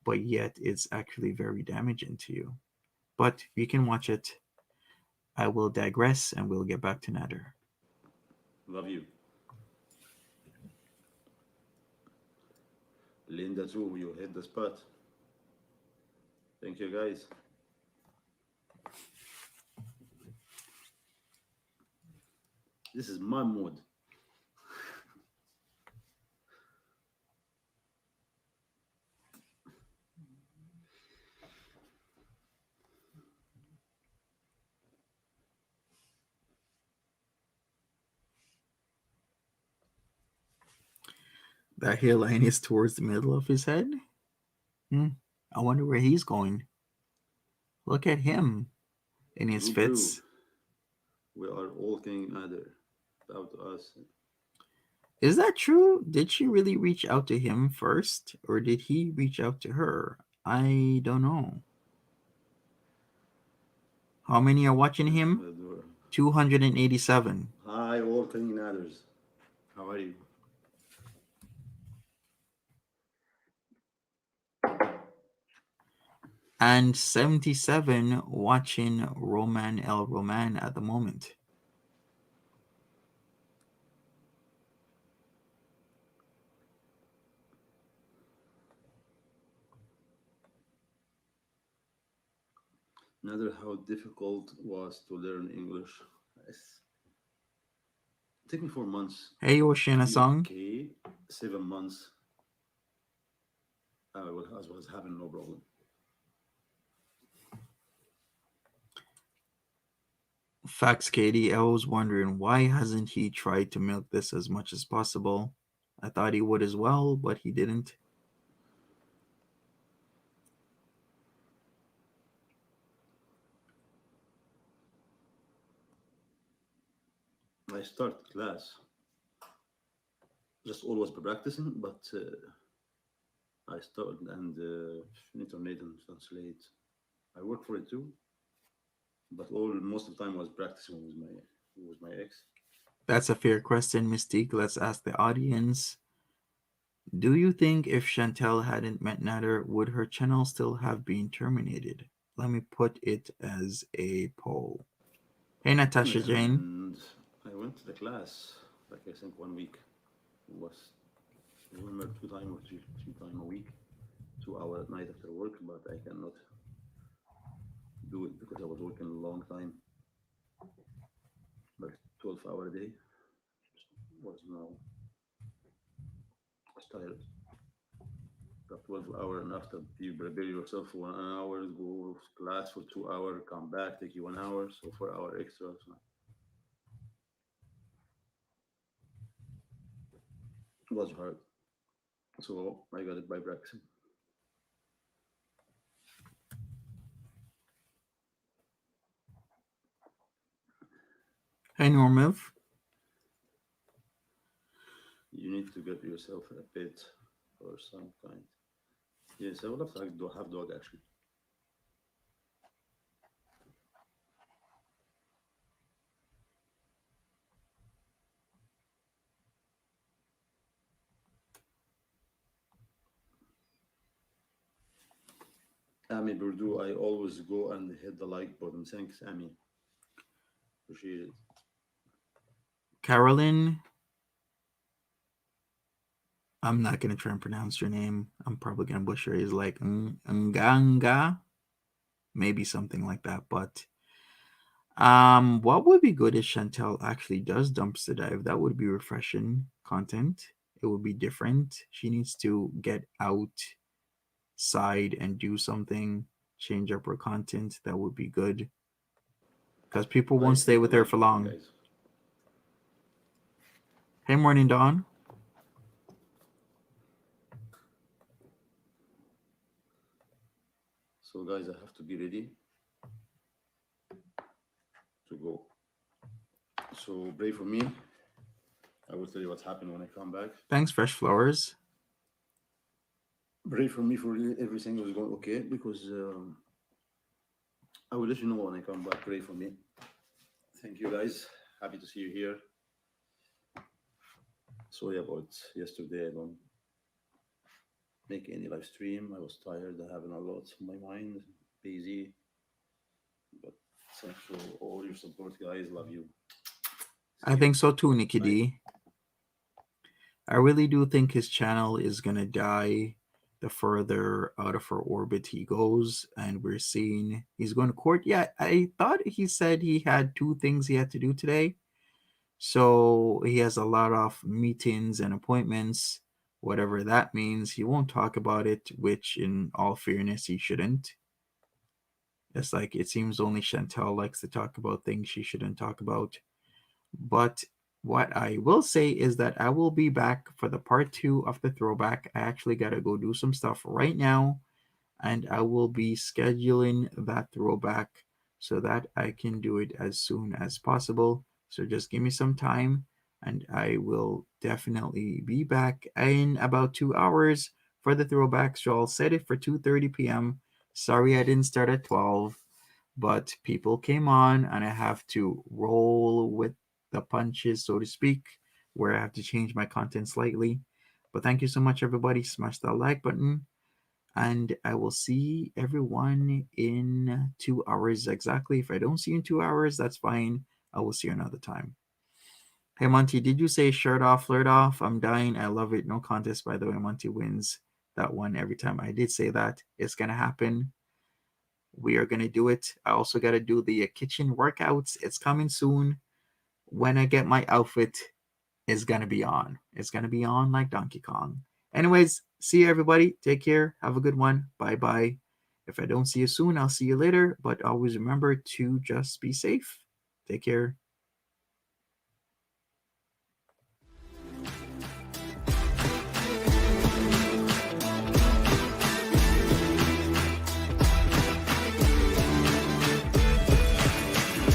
but yet it's actually very damaging to you. But you can watch it. I will digress and we'll get back to Nader. Love you. Linda too, you hit the spot. Thank you guys. This is my mood. That hairline is towards the middle of his head. I wonder where he's going. Look at him in his True, true. fits. We are all King Nader. Bow to us. Is that true? Did she really reach out to him first, or did he reach out to her? I don't know. How many are watching him? 287. Hi, all King Naders. How are you? And 77 watching Roman El Roman at the moment. Nader, how difficult was to learn English? Yes. It took me 4 months. Hey, Oshina Song. Okay, 7 months. I was having no problem. Facts, Katie. I was wondering why hasn't he tried to milk this as much as possible? I thought he would as well, but he didn't. I start class just always practicing, but I started and internet and translate. I work for it too, but all most of the time I was practicing with my ex. That's a fair question, Mystique. Let's ask the audience. Do you think if Chantel hadn't met Nader, would her channel still have been terminated? Let me put it as a poll. Hey, Natasha Jane. And I went to the class like I think 1 week. It was I remember 2 times or three times a week, 2 hours at night after work, but I cannot do it because I was working a long time, like 12 hours a day. Was now I was tired. got 12 hour, and after you prepare yourself for 1 hour, go class for 2 hour, come back, take you 1 hour, so 4 hour extra. So it was hard. So I got it by practicing. Hey, Normav. You need to get yourself a pet or some kind. Yes, I would love to have dog actually. Amy Burdu, I always go and hit the like button. Thanks, Amy. Appreciate it. Carolyn, I'm not going to try and pronounce your name. I'm probably going to butcher it. It's like Nganga, maybe something like that. But what would be good if Chantel actually does dumpster dive? That would be refreshing content. It would be different. She needs to get outside and do something, change up her content. That would be good. Because people won't Guys, stay hit the with her like for button, long. guys. Hey, morning, Dawn. So, guys, I have to be ready to go. So, pray for me. I will tell you what happened when I come back. Thanks, Fresh Flowers. Pray for me for everything was going okay, because I will let you know when I come back. Pray for me. Thank you, guys. Happy to see you here. Sorry about yesterday. I don't make any live stream. I was tired. I having a lot on my mind, busy. But thanks for all your support, guys. Love you. I think so too, Nikki Bye. D. I really do think his channel is gonna die the further out of our orbit he goes, and we're seeing he's going to court. Yeah, I thought he said he had 2 things he had to do today. So he has a lot of meetings and appointments, whatever that means. He won't talk about it, which in all fairness, he shouldn't. It's like it seems only Chantel likes to talk about things she shouldn't talk about. But what I will say is that I will be back for the part 2 of the throwback. I actually got to go do some stuff right now, and I will be scheduling that throwback so that I can do it as soon as possible. So just give me some time, and I will definitely be back in about 2 hours for the throwback. So I'll set it for 2:30 p.m. Sorry I didn't start at 12, but people came on, and I have to roll with the punches, so to speak, where I have to change my content slightly. But thank you so much, everybody. Smash that like button, and I will see everyone in 2 hours exactly. If I don't see you in 2 hours, that's fine. I will see you another time. Hey, Monty, did you say shirt off, flirt off? I'm dying. I love it. No contest, by the way. Monty wins that one every time. I did say that. It's going to happen. We are going to do it. I also got to do the kitchen workouts. It's coming soon. When I get my outfit, it's going to be on. It's going to be on like Donkey Kong. Anyways, see you, everybody. Take care. Have a good one. Bye-bye. If I don't see you soon, I'll see you later. But always remember to just be safe. Take care.